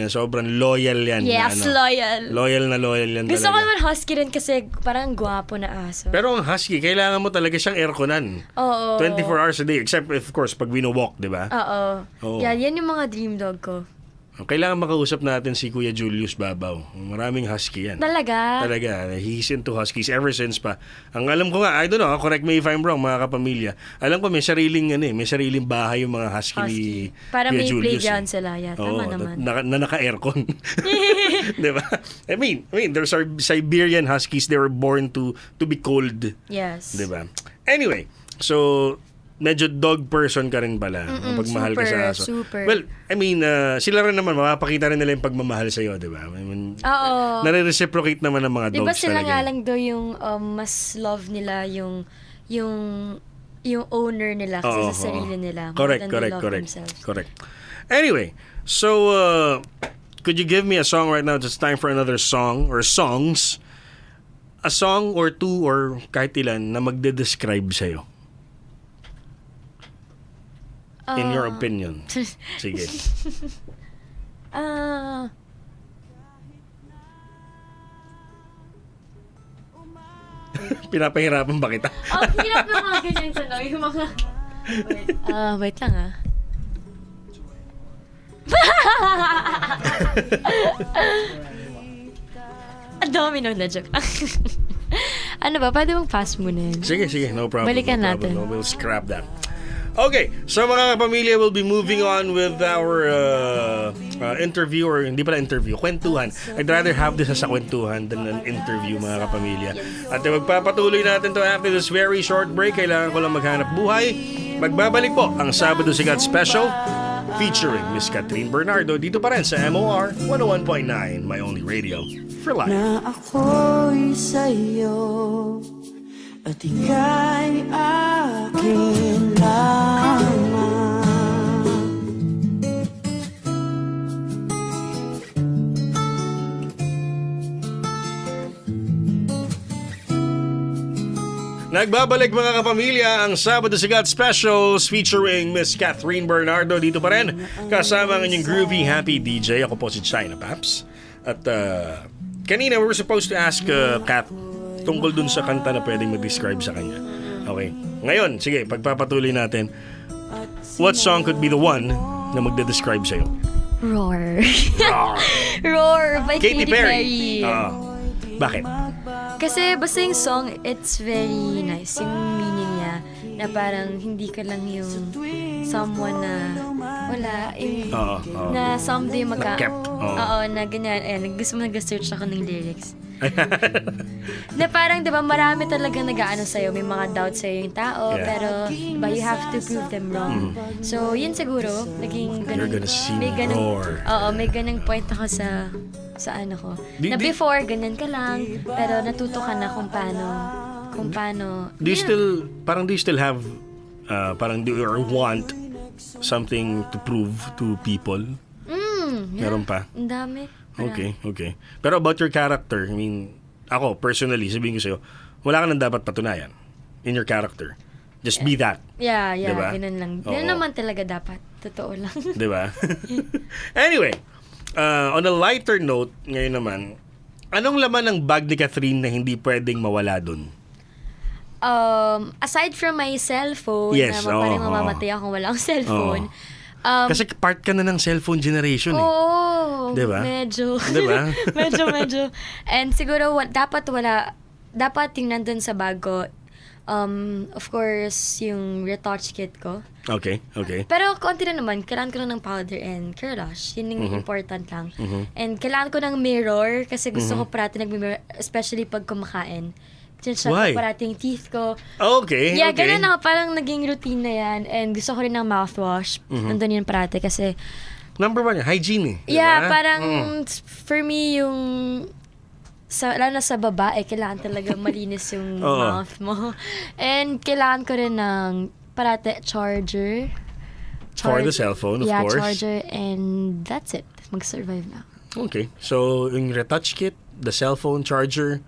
loyal yan. Yes, loyal. Loyal yan Gusto ko talaga. naman husky rin kasi parang gwapo na aso. Pero ang husky, kailangan mo talaga siyang airconan. Oo. 24 hours a day, except of course pag wino-walk, di ba? Oo. Oo. Yeah, yan yung mga dream dog ko. Kailangan makausap natin si Kuya Julius Babaw. Maraming husky yan. Talaga? Talaga. He's into huskies ever since pa. Ang alam ko nga, I don't know, correct me if I'm wrong, mga kapamilya. Alam ko may sariling bahay yung mga husky, ni Para Kuya may Julius. playground sila. Yeah, tama naman. Na naka-aircon. Di ba? I mean, there's our Siberian huskies, they were born to be cold. Yes. Di ba? Anyway, so medyo dog person ka rin pala kapag mahal ka sa aso. super. Well, I mean, sila rin naman, mapapakita rin nila yung pagmamahal sa'yo, di ba? I mean, Oo. nare-reciprocate naman ng mga Di ba dogs sila talaga. nga lang daw yung mas love nila yung owner nila kasi Oo, sa sarili nila. more Correct, than they correct, love correct. themselves. Correct. Anyway, so, could you give me a song right now? It's time for another song or songs. A song or two or kahit ilan na magde-describe sa'yo. In your opinion. Sige. Pinapahirapan ba kita? Hirap ng mga ganyan tanong. Yung mga... Wait lang Ang dami nun na joke. Ano ba? Pwede mong pass muna yun. Sige, no problem. Balikan no natin. problem. We'll scrap that. Okay, so mga kapamilya, we'll be moving on with our interview, or hindi pala interview, kwentuhan. I'd rather have this as a kwentuhan than an interview, mga kapamilya. At magpapatuloy natin to after this very short break. Kailangan ko lang maghanap buhay. Magbabalik po ang Sabado Sikat Special featuring Miss Catherine Bernardo dito pa rin sa MOR 101.9, my only radio for life. Na ako'y sa'yo at ika'y akin lamang. Nagbabalik mga kapamilya ang Sabado Sikat Specials featuring Miss Catherine Bernardo dito pa rin. Kasama ang inyong groovy, happy DJ. Ako po si China Paps. At kanina we were supposed to ask Kat tungkol dun sa kanta na pwedeng mag-describe sa kanya. Okay. Ngayon, sige, pagpapatuloy natin. What song could be the one na magde-describe sa'yo? Roar. Roar by Katy Katy Perry. Perry. Bakit? Kasi basta yung song, it's very nice. Yung meaning niya, na parang hindi ka lang yung someone na wala. Na someday Na-kept. Oo, na ganyan. Gusto mo nag-search ako ng lyrics. Na parang, di ba, marami talaga nag-aano sa'yo. May mga doubts sa'yo yung tao, Yeah. pero but you have to prove them wrong. So, yun siguro, naging ganun. You're gonna see may me ganung, roar. Oo, may ganung point ako sa ano ko. Na before, ganyan ka lang, pero natuto ka na kung paano. Do you still have parang do you or want something to prove to people? Yeah. Meron pa? Ang dami. Marami. Okay. Pero about your character, I mean, ako, personally, sabihin ko sa'yo, wala ka nang dapat patunayan in your character. Just be that. Yeah, Diba? ganun lang. Oo. Ganun naman talaga dapat. Totoo lang. Di ba? Anyway, on a lighter note, ngayon naman, anong laman ng bag ni Catherine na hindi pwedeng mawala dun? Aside from my cellphone, Yes, na parang mamamatay ako kung walang cellphone. Kasi part ka na ng cellphone generation eh. Oo. Diba? Medyo. Diba? medyo. And siguro, dapat yung nandun sa bag ko, of course, yung retouch kit ko. Okay. Pero konti na naman, kailangan ko lang ng powder and curlash. Yun yung important lang. And kailangan ko ng mirror kasi gusto ko parati nag-mirror, especially pag kumakain. Since Why? parati yung teeth ko. Okay. Yeah, ganun ako. Parang naging routine na yan. And gusto ko rin ng mouthwash. Nandun yun parati kasi... Number one, hygiene eh. Yeah, Diba? parang for me yung... lalo na sa babae, kailangan talaga malinis yung mouth mo. And kailangan ko rin ng parati charger. For the cellphone, of course. Yeah, charger. And that's it. Mag-survive na. Okay. So, yung retouch kit, the cellphone charger,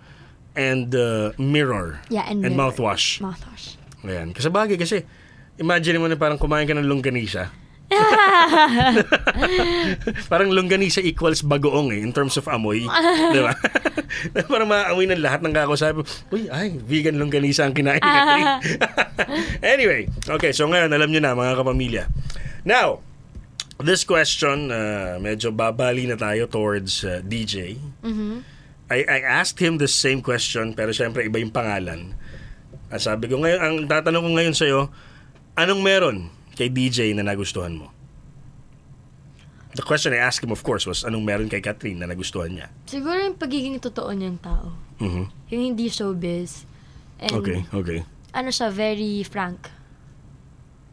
and the mirror. Yeah, and mirror. mouthwash. Mouthwash. Ayan. Kasabagay kasi, imagine mo na parang kumain ka ng longganisa. Parang longganisa equals bagoong eh, in terms of amoy. Di ba? Parang maamoy ng lahat ng kakausap. Uy, vegan longganisa ang kinain natin. Anyway, okay, so ngayon, alam nyo na mga kapamilya. Now, this question, medyo babali na tayo towards DJ. I asked him the same question, pero syempre iba yung pangalan. At sabi ko, ngayon, ang tatanong ko ngayon sa'yo, anong meron kay DJ na nagustuhan mo? The question I asked him, of course, was anong meron kay Catherine na nagustuhan niya? Siguro yung pagiging totoo niyang tao. Yung hindi showbiz. And Okay. ano siya, very frank.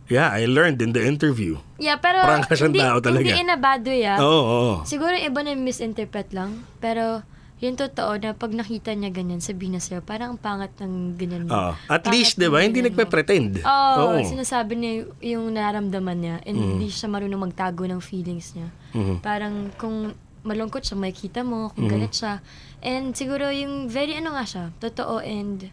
Yeah, I learned in the interview. Yeah, pero Prangka siyang tao talaga. hindi in a bad way, Oo. Siguro yung iba na misinterpret lang. Pero yung totoo na pag nakita niya ganyan, sabihin na sa'yo, parang ang pangat ng ganyan mo. At Pangat least, di ba, ng hindi ganyan mo. nagpe-pretend. Oo, sinasabi niya yung nararamdaman niya and hindi siya marunong magtago ng feelings niya. Parang kung malungkot siya, makikita mo, kung galit siya. And siguro yung very nga siya, totoo and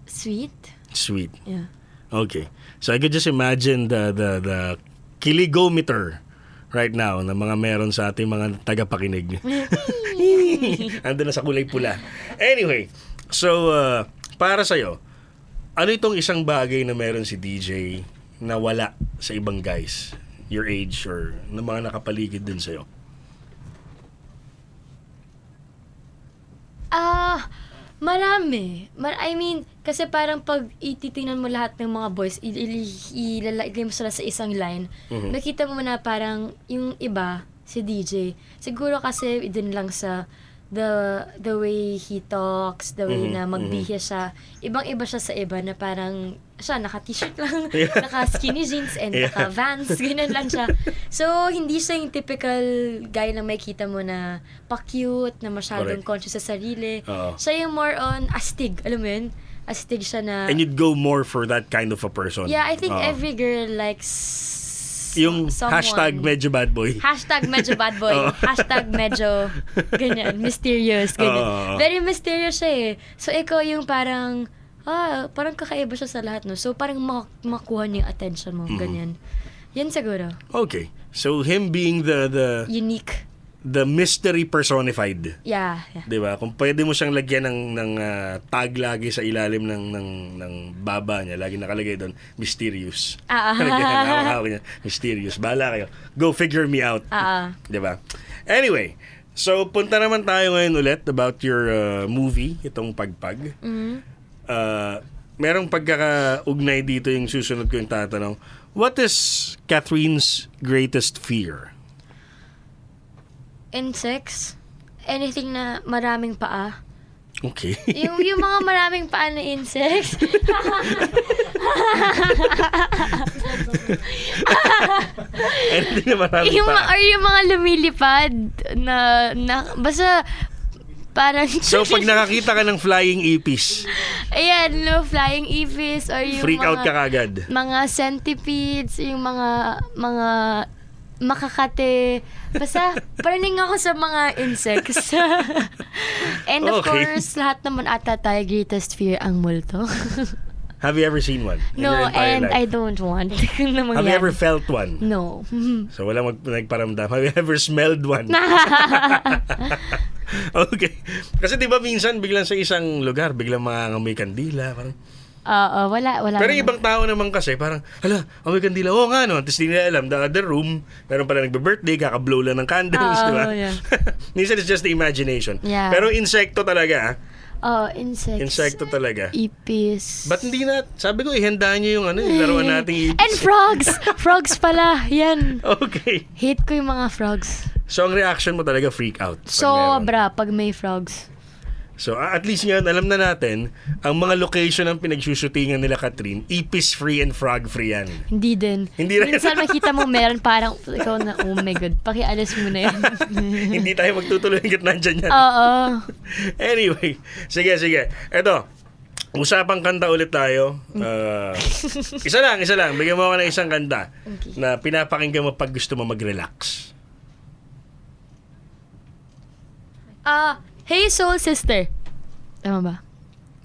sweet. Sweet. Yeah. Okay. So I could just imagine the kiligometer right now na mga meron sa ating mga tagapakinig. Ando na sa kulay pula. Anyway, so para sa'yo, ano itong isang bagay na meron si DJ na wala sa ibang guys your age or na mga nakapaligid din sa'yo? Marami. I mean, kasi parang pag ititingnan mo lahat ng mga boys, ilalagay mo sila sa isang line, nakita mo na parang yung iba, si DJ, siguro kasi din lang sa the way he talks, the way na magbihis siya, ibang-iba siya sa iba na parang siya naka-t-shirt lang, naka-skinny jeans and naka-Vans, ganyan lang siya. So, hindi siya yung typical guy na makikita mo na pa-cute, na masyadong conscious sa sarili. Siya yung more on astig, alam mo yun? Astig siya na... And you'd go more for that kind of a person. Yeah, I think every girl likes yung someone. hashtag medyo bad boy. Hashtag medyo bad boy. Hashtag medyo ganyan, mysterious, ganyan. Very mysterious siya eh. So, ikaw yung parang kakaiba siya sa lahat, no? So, parang makuha niya yung attention mo, ganyan. Yan siguro. Okay. So, him being the unique. The mystery personified. Yeah. Diba? Kung pwede mo siyang lagyan ng tag lagi sa ilalim ng baba niya, lagi nakalagay doon, mysterious. Hawak niya, mysterious. Bahala kayo. Go figure me out. Diba? Anyway, so punta naman tayo ngayon ulit about your movie, itong Pagpag. Merong pagkakaugnay dito yung susunod ko yung tatanong. What is Catherine's greatest fear? Insects. Anything na maraming paa. Okay. yung mga maraming paa na insects. Anything na maraming paa. Or yung mga lumilipad na basta parang... So, pag nakakita ka ng flying ipis, ayan, flying ipis or yung freak mga, out ka kagad. Mga centipedes, yung mga makakate. Basta, paraning ako sa mga insects. And of course, lahat naman ata tayo greatest fear ang multo. Have you ever seen one? No, and life? I don't want. Have you ever felt one? No. So, walang nagparamdam. Have you ever smelled one? Okay. Kasi di ba minsan biglang sa isang lugar, biglang mangangamoy kandila. Parang... wala. Pero yung ibang tao naman kasi, parang, hala, amoy kandila. Oo nga, no? Tapos di nila alam, the other room, meron pala nagbe-birthday, kakablow lang ng candles, di ba? Yeah. Minsan it's just the imagination. Yeah. Pero insekto talaga, insects. Insekto talaga. Ipis. Ba't hindi na, sabi ko, ihandaan nyo yung yung laruan nating ipis. And frogs! Frogs pala, yan. Okay. Hate ko yung mga frogs. So, ang reaction mo talaga freak out. Sobra, pag may frogs. So, at least ngayon, alam na natin, ang mga location ng pinagsushootingan nila Catherine, ipis-free and frog-free yan. Hindi din. Hindi rin. Minsan makita mo meron parang, ikaw na, oh my God, pakialis mo na yan. Hindi tayo magtutuloy hanggat nandyan yan. Oo. Anyway, sige. Eto, usapang kanta ulit tayo. Isa lang. Bigyan mo ako ng isang kanta na pinapakinggan mo pag gusto mo mag-relax. Hey Soul Sister. Tama ba?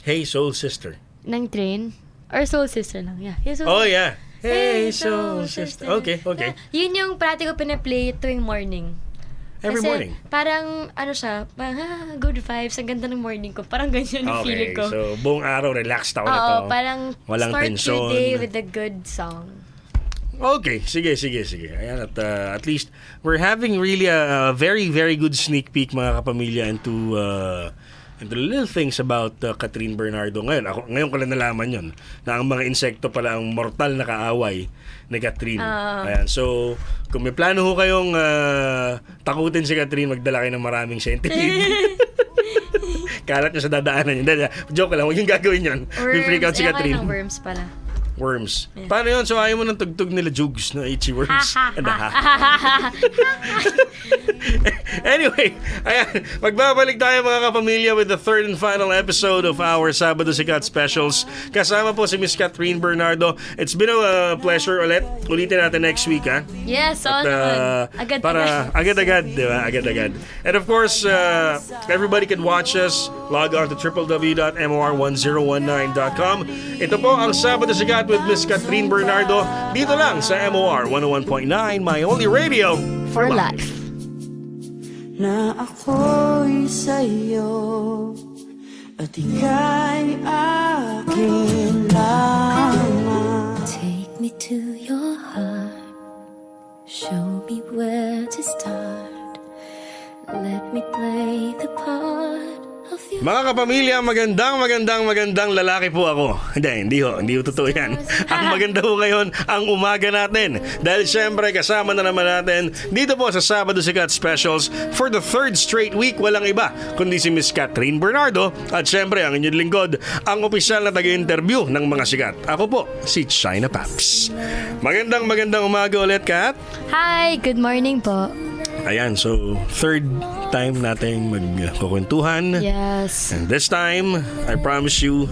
Hey Soul Sister. Ng Train? Or Soul Sister lang? Yeah. Yeah. Hey Soul Sister. Okay. Yun yung parati ko pinaplay tuwing morning. Every morning? Parang, siya, parang, good vibes, ang ganda ng morning ko. Parang ganyan yung feeling ko. So, buong araw, relaxed ako na to. Parang, walang start tensyon. your day with a good song. Okay, sige. Ayan, at least, we're having really a very, very good sneak peek, mga kapamilya, into the little things about Catherine Bernardo. Ngayon ko lang nalaman yun, na ang mga insekto pala ang mortal na kaaway ni Catherine. Ayan, so, kung may plano ho kayong takutin si Catherine, magdala kayo ng maraming centipede. Kalat nyo sa dadaanan yun. Joke lang, huwag yung gagawin yun. May freak out si Catherine. Ng worms pala. Worms. Yeah. Paano yun? So, ayaw mo ng tugtog nila Jugs na itchy worms. Anyway, ayan. Magbabalik tayo mga kapamilya with the third and final episode of our Sabado Sikat Specials. Kasama po si Miss Catherine Bernardo. It's been a pleasure ulit. Ulitin natin next week, ha? Yes, agad-agad, di ba? Agad-agad. And of course, everybody can watch us. Log on to www.mor1019.com. Ito po ang Sabado Sikat with Miss Catherine Bernardo dito lang sa MOR 101.9, my only radio for life. Na ako'y sa'yo at ika'y akin lamang. Take me to your heart, show me where to start. Let me play the part of your Mga kapamilya, magandang lalaki po ako. Hindi ho totoo yan. Ang maganda ho ngayon, ang umaga natin. Dahil syempre, kasama na naman natin dito po sa Sabado Sikat Specials for the third straight week. Walang iba, kundi si Miss Catherine Bernardo. At syempre, ang inyong lingkod, ang opisyal na taga-interview ng mga sikat. Ako po, si China Paps. Magandang umaga ulit, Kat. Hi, good morning po. Ayan, so third time nating magkukwentuhan. Yes. And this time, I promise you,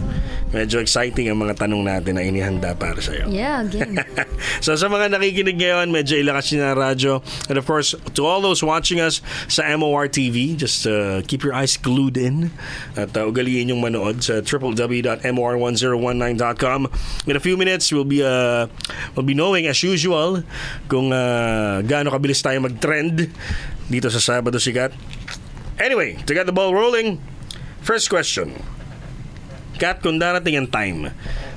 medyo exciting ang mga tanong natin na inihanda para sa'yo. Yeah, again. So sa mga nakikinig ngayon, medyo ilakas nyo na radyo. And of course, to all those watching us sa MOR TV, just keep your eyes glued in. At ugaliin yung manood sa www.mor1019.com. In a few minutes, we'll be knowing as usual kung gaano kabilis tayo mag-trend dito sa Sabado Sikat. Anyway, to get the ball rolling, first question. Kat, kung darating ang time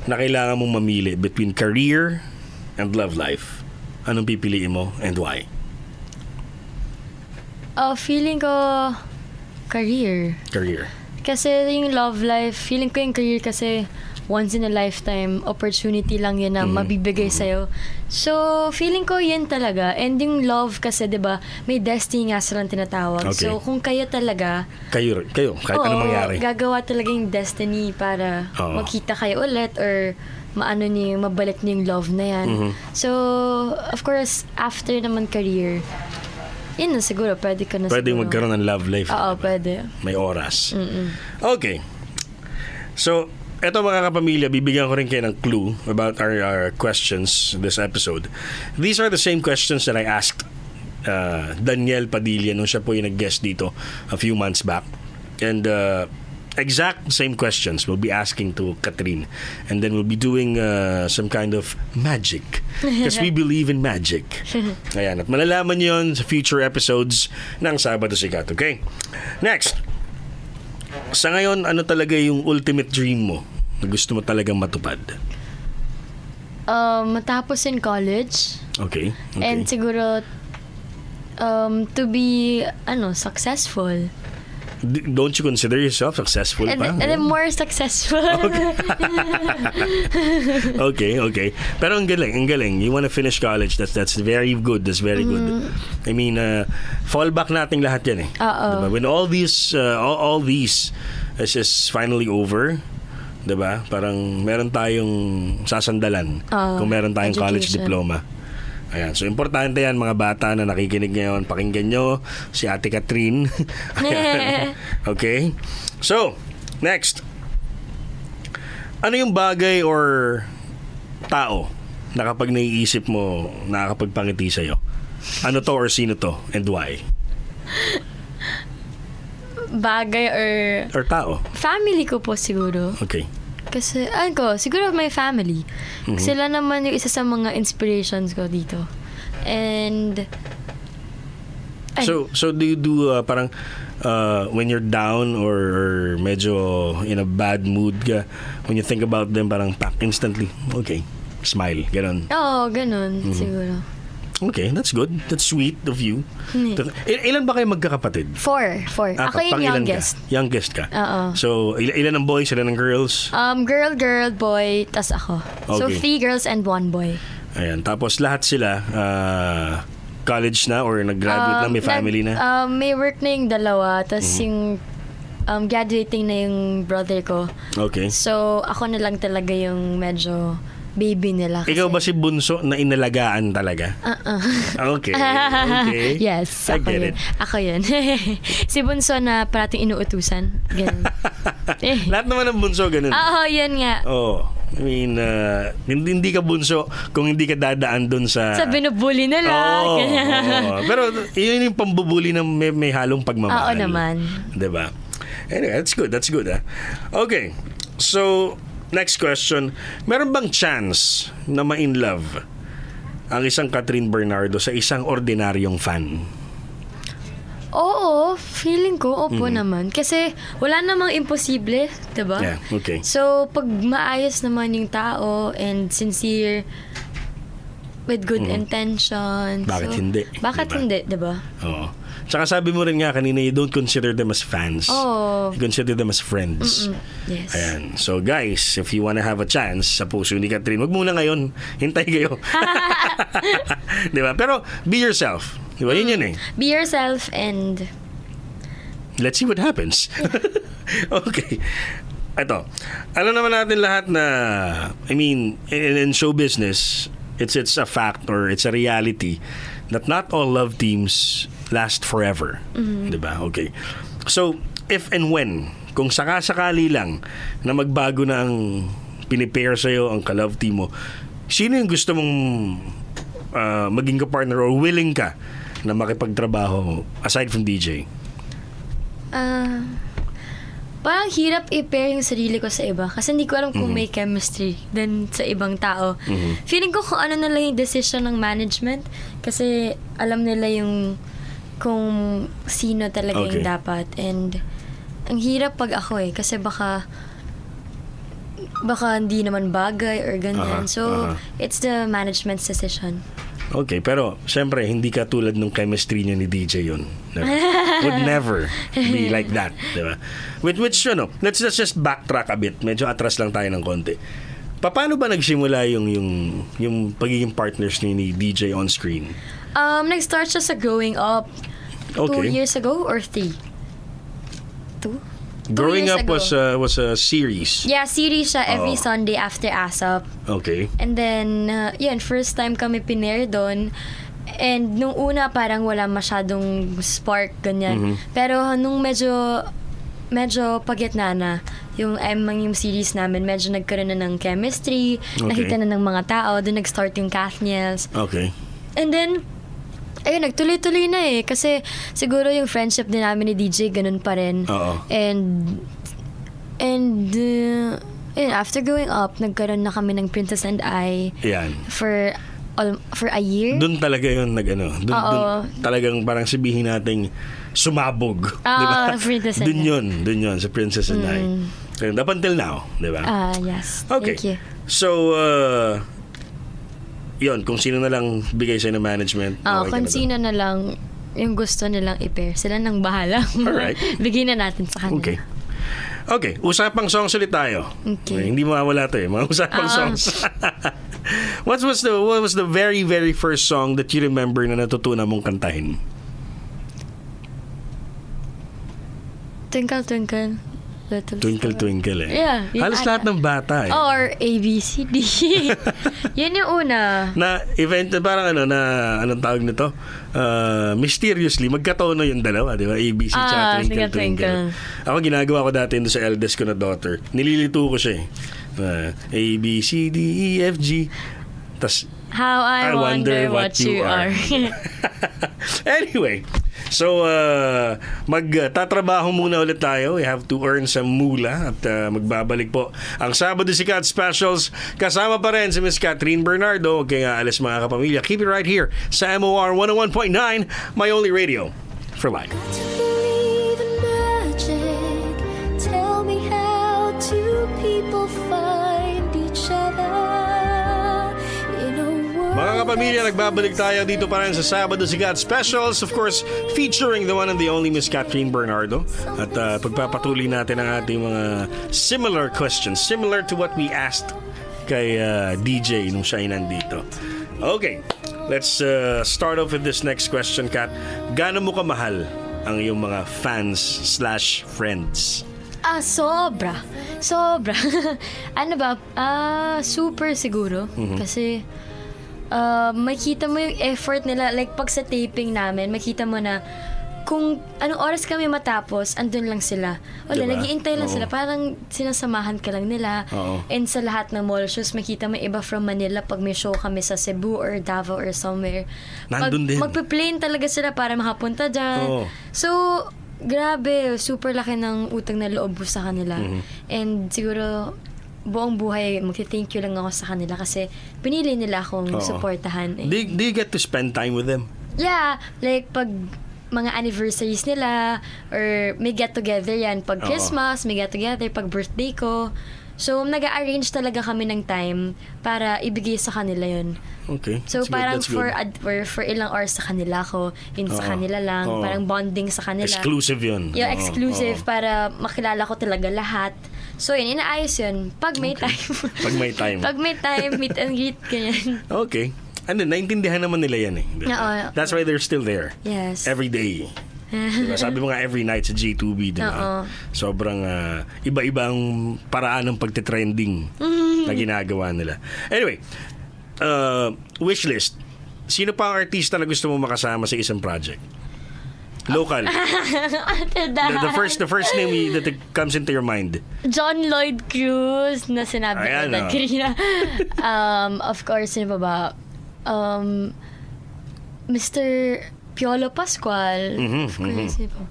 na kailangan mong mamili between career and love life, anong pipiliin mo and why? Feeling ko career. Career. Kasi yung love life, feeling ko yung career kasi once in a lifetime opportunity lang yun na mabibigay sa'yo. So, feeling ko yun talaga. And yung love kasi, di ba, may destiny nga silang tinatawag. Okay. So, kung kayo talaga, Kayo kahit anong mangyari. gagawa talaga yung destiny para Oo. magkita kayo ulit or maano niyo, mabalik niyo yung love na yan. So, of course, after naman career, yun na siguro, pwede ka na Pwede siguro. magkaroon ng love life. Oo, pwede. May oras. Okay. So, eto mga kapamilya, bibigyan ko rin kayo ng clue about our questions this episode. These are the same questions that I asked Daniel Padilla nung siya po yung nag-guest dito a few months back. And exact same questions we'll be asking to Catherine. And then we'll be doing some kind of magic. Because we believe in magic. Ayan. At malalaman nyo yun sa future episodes ng Sabado Sikat. Okay? Next. Sa ngayon, ano talaga yung ultimate dream mo na gusto mo talagang matupad? Matapos in college. Okay. And siguro, to be, successful. Don't you consider yourself successful And pa? then more successful. Okay. Pero ang galing. You wanna finish college. That's very good. That's very good. I mean, fallback nating lahat yan eh. Oo. Diba? When all these is just finally over, diba? Parang meron tayong sasandalan kung meron tayong college Education. diploma. Ayan. So, importante yan mga bata na nakikinig ngayon. Pakinggan nyo si Ate Catherine. Okay? So, next. Ano yung bagay or tao na kapag naiisip mo, nakakapagpangiti sa'yo? Ano to or sino to and why? Bagay or Or tao? family ko po siguro. Okay. Kasi, siguro my family. Sila naman yung isa sa mga inspirations ko dito. And, So do you do parang when you're down or medyo in a bad mood ka, when you think about them, parang instantly, okay, smile, ganun. oo, ganun, siguro. Okay, that's good. That's sweet of you. Ilan ba kayo magkakapatid? 4. Ako yung pang-ilan youngest. Ka? Youngest ka? Oo. So, ilan ang boys, ilan ang girls? Girl, boy, tas ako. So, Okay. 3 girls and 1 boy. Ayan. Tapos lahat sila, college na or nag-graduate na, may family na? May work na yung dalawa, tas yung graduating na yung brother ko. Okay. So, ako na lang talaga yung medyo baby nila. Kasi, Ikaw ba si bunso na inalagaan talaga? Okay. Yes, I ako get yun. it. Ako yun. Si Bunso na parating inuutusan. Ganun. Lahat naman ng bunso ganun. Oo, yun nga. Oh, I mean, hindi ka bunso kung hindi ka dadaan dun sa... Sa binubuli nila. Oo, Ganyan. oo. Pero yun yung pambubuli na may halong pagmamahal. Oo naman. Diba? Anyway, that's good. Okay, so next question. Meron bang chance na ma-in love ang isang Catherine Bernardo sa isang ordinaryong fan? Oo, feeling ko, opo naman. Kasi wala namang imposible, diba? Yeah, okay. So, pag maayos naman yung tao and sincere with good intentions. Bakit so, hindi? Bakit Diba? hindi, diba? Oo. Tsaka sabi mo rin nga kanina, you don't consider them as fans. Oh. You consider them as friends. Yes. Ayan. So guys, if you wanna have a chance sa puso ni Catherine, wag muna ngayon. Hintay kayo. Di ba? Pero be yourself. Di ba? Yun eh. Be yourself and... Let's see what happens. Okay. Ito. Alam naman natin lahat na, I mean, in show business, it's a fact or it's a reality that not all love teams last forever. Diba? Okay. So, if and when, kung sakasakali lang na magbago na ang pinipair sa'yo ang ka-love team mo, sino yung gusto mong maging ka-partner or willing ka na makipagtrabaho aside from DJ? Parang hirap i-pair yung sarili ko sa iba kasi hindi ko alam kung may chemistry din sa ibang tao. Feeling ko kung ano na lang yung decision ng management kasi alam nila yung kung sino talaga yung dapat. And ang hirap pag ako kasi baka hindi naman bagay or ganyan. So, it's the management's decision. Okay, pero syempre hindi ka tulad ng chemistry niya ni DJ yun. Would never be like that, di ba? Which let's just backtrack a bit. Medyo atras lang tayo ng konti. Paano ba nagsimula yung pagiging partners ni DJ on screen? Nag-start siya sa Growing Up. Okay. 2 years ago or 3? 2? Growing years Up ago. was a series. Yeah, series siya every Sunday after ASAP. Okay. And then, yun, first time kami pinair doon. And nung una, parang wala masyadong spark, ganyan. Pero nung medyo pagitna na, yung series namin, medyo nagkaroon na ng chemistry, nakita na ng mga tao, doon nag-start yung Kathniels. Okay. And then, ayun, nagtuloy-tuloy na kasi siguro yung friendship din namin ni DJ, ganun pa rin. Oo. And after Growing Up, nagkaroon na kami ng Princess and I. Yan. For a year. Doon talaga yun doon talagang parang sabihin nating sumabog, di ba? Princess and I. Doon yun sa Princess and I. And up until now, di ba? Yes. Okay. Thank you. So, yun, kung sino na lang bigay sa'yo ng management. Okay kung sino na lang yung gusto nilang i-pair, sila nang bahala. Alright. Bigyan na natin sa kanila. Okay, usapang songs ulit tayo. Okay. Hindi mawawala to mga usapang songs. What was the very, very first song that you remember na natutunan mong kantahin? Twinkle, Twinkle. Twinkle, Twinkle Yeah. Halos lahat ng bata Or ABCD. Yun yung una. Na event, parang anong tawag nito? Mysteriously, magkatono yung dalawa, di ba? ABC tsaka Twinkle, Twinkle. Ako, ginagawa ko dati sa eldest ko na daughter. Nililito ko siya A, B, C, D, E, F, G. Tas, How I wonder what you are. Anyway, so magtatrabaho muna ulit tayo. We have to earn some mula at magbabalik po ang Sabado Sikat Specials. Kasama pa rin si Miss Catherine Bernardo. Huwag kayong aalis mga kapamilya. Keep it right here sa MOR 101.9, my only radio for life. To believe in magic. Tell me how two people find each other in a world. Mga kapamilya, nagbabalik tayo dito pa rin sa Sabado Sikat Specials. Of course, featuring the one and the only Miss Catherine Bernardo. At pagpapatuloy natin ang ating mga similar questions, similar to what we asked kay DJ nung siya ay nandito. Okay, let's start off with this next question, Kat. Gaano mo kamahal ang iyong mga fans/friends? Sobra. Ano ba? Super siguro. Kasi makita mo yung effort nila. Like pag sa taping namin, makita mo na kung anong oras kami matapos, andun lang sila. Wala, Diba? nag-iintay lang Oo. sila. Parang sinasamahan ka lang nila. Oo. And sa lahat ng mall shows, makita mo iba from Manila pag may show kami sa Cebu or Davao or somewhere. Nandun din. Magpe-plane talaga sila para makapunta dyan. Oo. So, grabe. Super laki ng utang na loob ko sa kanila. And siguro, buong buhay, magti-thank you lang ako sa kanila kasi pinili nila akong Oo. supportahan. Do you get to spend time with them? Yeah, like pag mga anniversaries nila or may get together yan pag Oo. Christmas, may get together pag birthday ko. So, nag-arrange talaga kami ng time para ibigay sa kanila yun. Okay. So, That's good, parang that's good. for ilang hours sa kanila ako, yun sa kanila lang, parang bonding sa kanila. Exclusive yun. Yeah, exclusive para makilala ko talaga lahat. So, yun, inaayos yun. Pag may time. Pag may time. Pag may time, meet and greet, ganyan. Okay. And then, naintindihan naman nila yan eh. Diba? Oo. That's why they're still there. Yes. Every day. Diba? Sabi mo nga every night sa G2B, diba? Oo. Sobrang iba-iba ang paraan ng pagtitrending na ginagawa nila. Anyway, wishlist. Sino pa ang artista na gusto mo makasama sa isang project? Local. the first name that comes into your mind. John Lloyd Cruz na sinabi Ayan, ko na kanina. Of course, sino pa ba? Mr. Piolo Pascual. Of course, sino pa?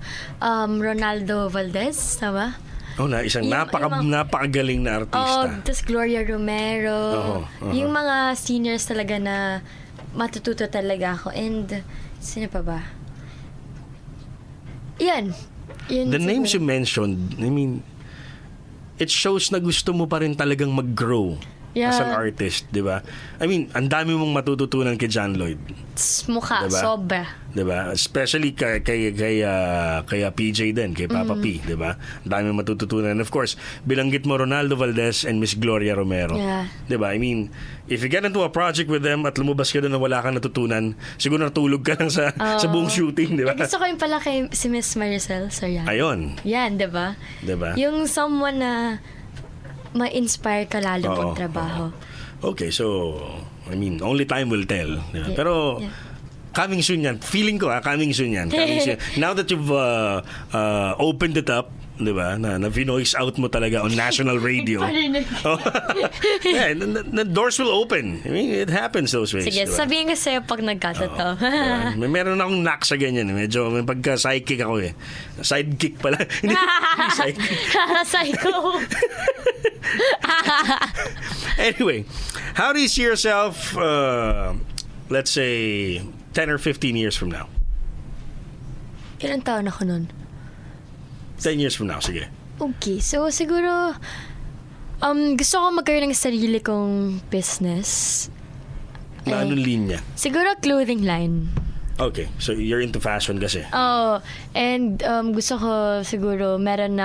Ronaldo Valdez, tama? Oh, isang napakagaling na artista. Tapos Gloria Romero. Yung mga seniors talaga na matututo talaga ako. And, sino pa ba? Yan. The names you mentioned, I mean, it shows na gusto mo pa rin talagang mag-grow as an artist, di ba? I mean, ang dami mong matututunan kay John Lloyd. Mukha, diba? sobra. Diba? Especially kay PJ din, kay Papa P, diba? Ang dami mong matututunan. Of course, bilanggit mo Ronaldo Valdez and Miss Gloria Romero. Yeah. Diba? I mean, if you get into a project with them at lumabas ka doon na wala kang natutunan, siguro natulog ka lang sa buong shooting, diba? Gusto ko yung pala kay si Miss Maricel Soriano. Ayun. Yan, diba? Diba? Yung someone na ma-inspire ka lalo magtrabaho. Okay, so, I mean, only time will tell. Diba? Pero, coming soon yan. Feeling ko, coming soon yan. Coming soon. Now that you've opened it up, di ba, na voice out mo talaga on national radio. Yeah, the doors will open. I mean, it happens those ways. Sige, diba? sabihin ko sa'yo pag nagkatotoo. Diba? Meron akong knack sa ganyan. Medyo may pagka-sidekick ako eh. Sidekick pala. Hindi sidekick. Psycho. Anyway, how do you see yourself, let's say, 10 or 15 years from now? Ilang taon ako nun? 10 years from now, sige. Okay, so siguro, gusto ko magkaroon ng sarili kong business. Na anong linya? Siguro clothing line. Okay, so you're into fashion kasi. And gusto ko siguro meron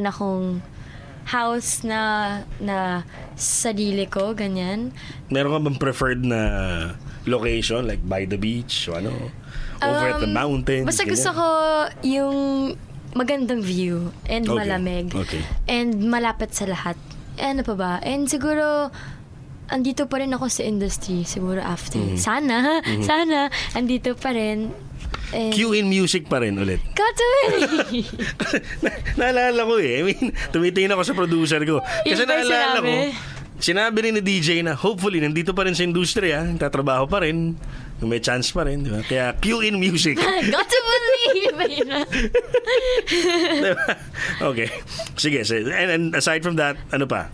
akong house na sarili ko, ganyan. Meron ka bang preferred na location, like by the beach o ano? Over at the mountains? Basta ganyan? gusto ko yung magandang view and malamig. Okay. And malapit sa lahat. Ano pa ba? And siguro, andito pa rin ako sa industry siguro after. Sana, andito pa rin. And Cue in music pa rin ulit. Katuloy! Naalala ko eh. I mean, tumitingin ako sa producer ko. Kasi Yun ba yung naalala ko, sinabi? sinabi rin ni DJ na hopefully nandito pa rin sa industriya, tatrabaho pa rin, may chance pa rin, di ba? Kaya cue in music. Got to believe! Diba? Okay. Sige. And aside from that, ano pa?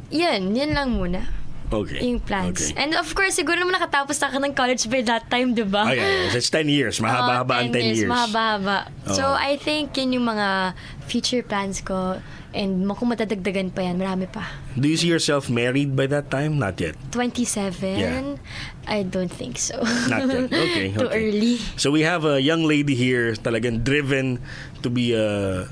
Yan lang muna. Okay. Yung plans. Okay. And of course, siguro naman nakatapos na ako ng college by that time, di ba? Okay. It's 10 years. Mahaba-haba ang 10 years. Mahaba-haba. So, I think yun yung mga future plans ko. And kung matadagdagan pa yan, marami pa. Do you see yourself married by that time? Not yet. 27? Yeah. I don't think so. Not yet. Okay. Too early. So we have a young lady here talagang driven to be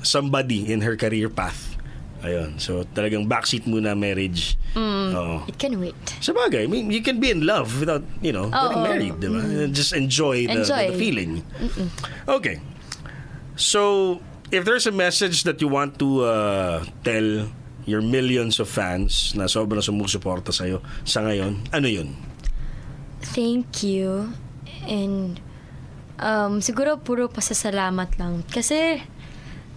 somebody in her career path. Ayun. So talagang backseat muna marriage. It can wait. Sabagay, I mean, you can be in love without, getting married, diba? Just enjoy the feeling. Okay. So, if there's a message that you want to tell your millions of fans na sobrang sumusuporta sa'yo sa ngayon, ano yun? Thank you. And siguro puro pasasalamat lang. Kasi,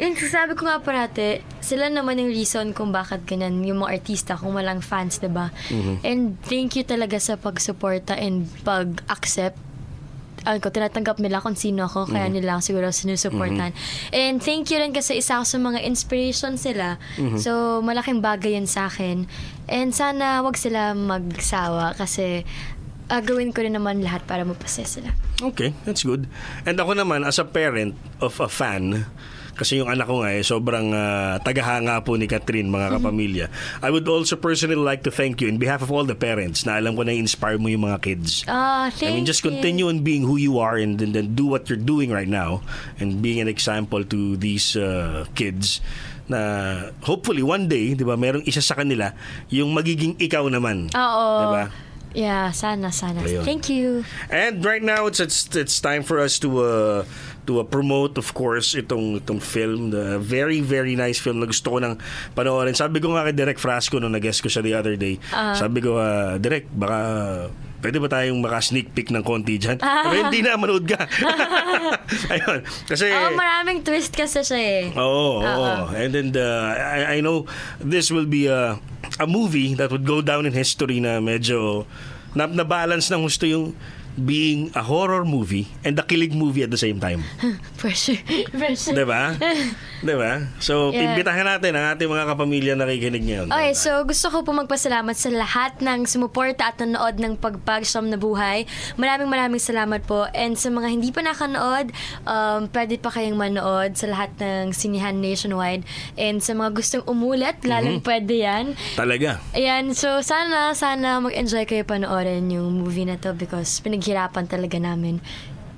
yun, sasabi ko nga parate, sila naman yung reason kung bakit ganyan yung mga artista kung walang fans, diba? And thank you talaga sa pagsuporta and pag-accept. Tinatanggap nila kung sino ako, kaya nila ako siguro sinusuportan. And thank you rin kasi isa ako sa mga inspiration sila. So, malaking bagay yun sa akin. And sana wag sila magsawa kasi gawin ko rin naman lahat para mapasaya sila. Okay, that's good. And ako naman, as a parent of a fan, kasi yung anak ko nga sobrang tagahanga po ni Catherine, mga kapamilya. I would also personally like to thank you in behalf of all the parents na alam ko na inspire mo yung mga kids. Thank I mean, just you. continue on being who you are and then do what you're doing right now and being an example to these kids na hopefully one day, di ba, merong isa sa kanila yung magiging ikaw naman. Oo. Di ba? Yeah, sana. Ayun. Thank you. And right now it's time for us to promote, of course, itong film, the very very nice film na gusto ko nang panoorin. Sabi ko nga kay Direk Frasco nung nag-guest ko siya the other day. Sabi ko, Direk, baka pwede ba tayong maka-sneak peek ng konti dyan? Pero hindi na, manood ka. Ayun. Kasi Maraming twist kasi siya eh. Oo. And then I know this will be a movie that would go down in history na medyo na-balance ng gusto yung being a horror movie and a kilig movie at the same time. Pressure. Diba? So, Yeah. imbitahan natin ang ating mga kapamilya na nakikinig ngayon. Okay, so gusto ko po magpasalamat sa lahat ng sumuporta at nanood ng Pagpag-Siyam na Buhay. Maraming salamat po. And sa mga hindi pa nakanood, pwede pa kayong manood sa lahat ng sinihan nationwide. And sa mga gustong umulit, lalang pwede yan. Talaga. Ayan, so sana mag-enjoy kayo panoorin yung movie na to because pinaghirapan talaga namin.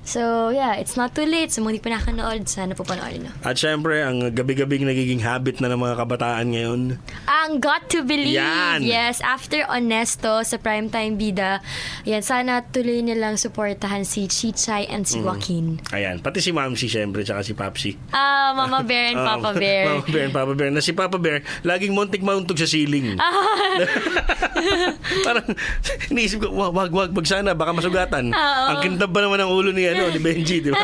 So, yeah, it's not too late. So, mga hindi pa nakanood, sana po panoorin na. At syempre, ang gabi-gabing nagiging habit na ng mga kabataan ngayon. Ang Got to Believe. Yan. Yes, after Honesto sa Primetime Bida. Yan, sana tuloy nilang suportahan si Chichay and si Joaquin. Ayan, pati si Mamsi syempre, tsaka si Papsi. Mama Bear and Papa Bear. Mama Bear and Papa Bear. Na si Papa Bear, laging muntik mauntog sa ceiling. Parang, iniisip ko, wag, sana, baka masugatan. Ang kintab ba naman ang ulo ni Benji, di ba?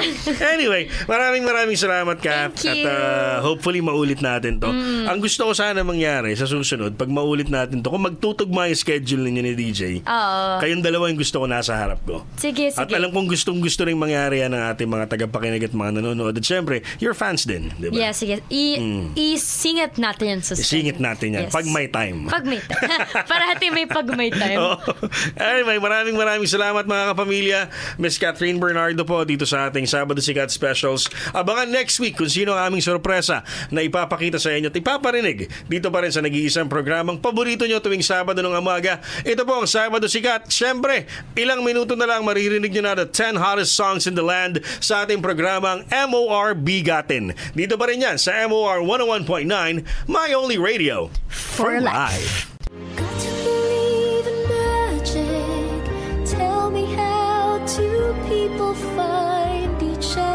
Anyway, maraming salamat, Kat. Thank you. At hopefully maulit natin to. Ang gusto ko sana mangyari sa susunod, pag maulit natin to, kung magtutugma yung schedule ninyo ni DJ, kayong dalawa yung gusto ko nasa harap ko. Sige. At alam kong gustong-gusto rin mangyari yan ng ating mga tagapakinig at mga nanonood. At syempre, your fans din, di ba? Yeah, sige. I-singit natin yan sa Isingit natin yan. Yes. Pag may time. Pag may time. Parati may pag may time. Oo. Anyway, maraming salamat mga kapamilya. Miss Catherine Bernardo po dito sa ating Sabado Sikat Specials. Abangan next week kung sino ang aming sorpresa na ipapakita sa inyo at ipaparinig dito pa rin sa nag-iisang programang paborito nyo tuwing Sabado ng umaga. Ito po ang Sabado Sikat. Siyempre, ilang minuto na lang maririnig nyo na the 10 hottest songs in the land sa ating programang MOR Bigatin. Dito pa rin yan sa MOR 101.9, My Only Radio For life. Got to believe in magic. Tell me how do people find each other?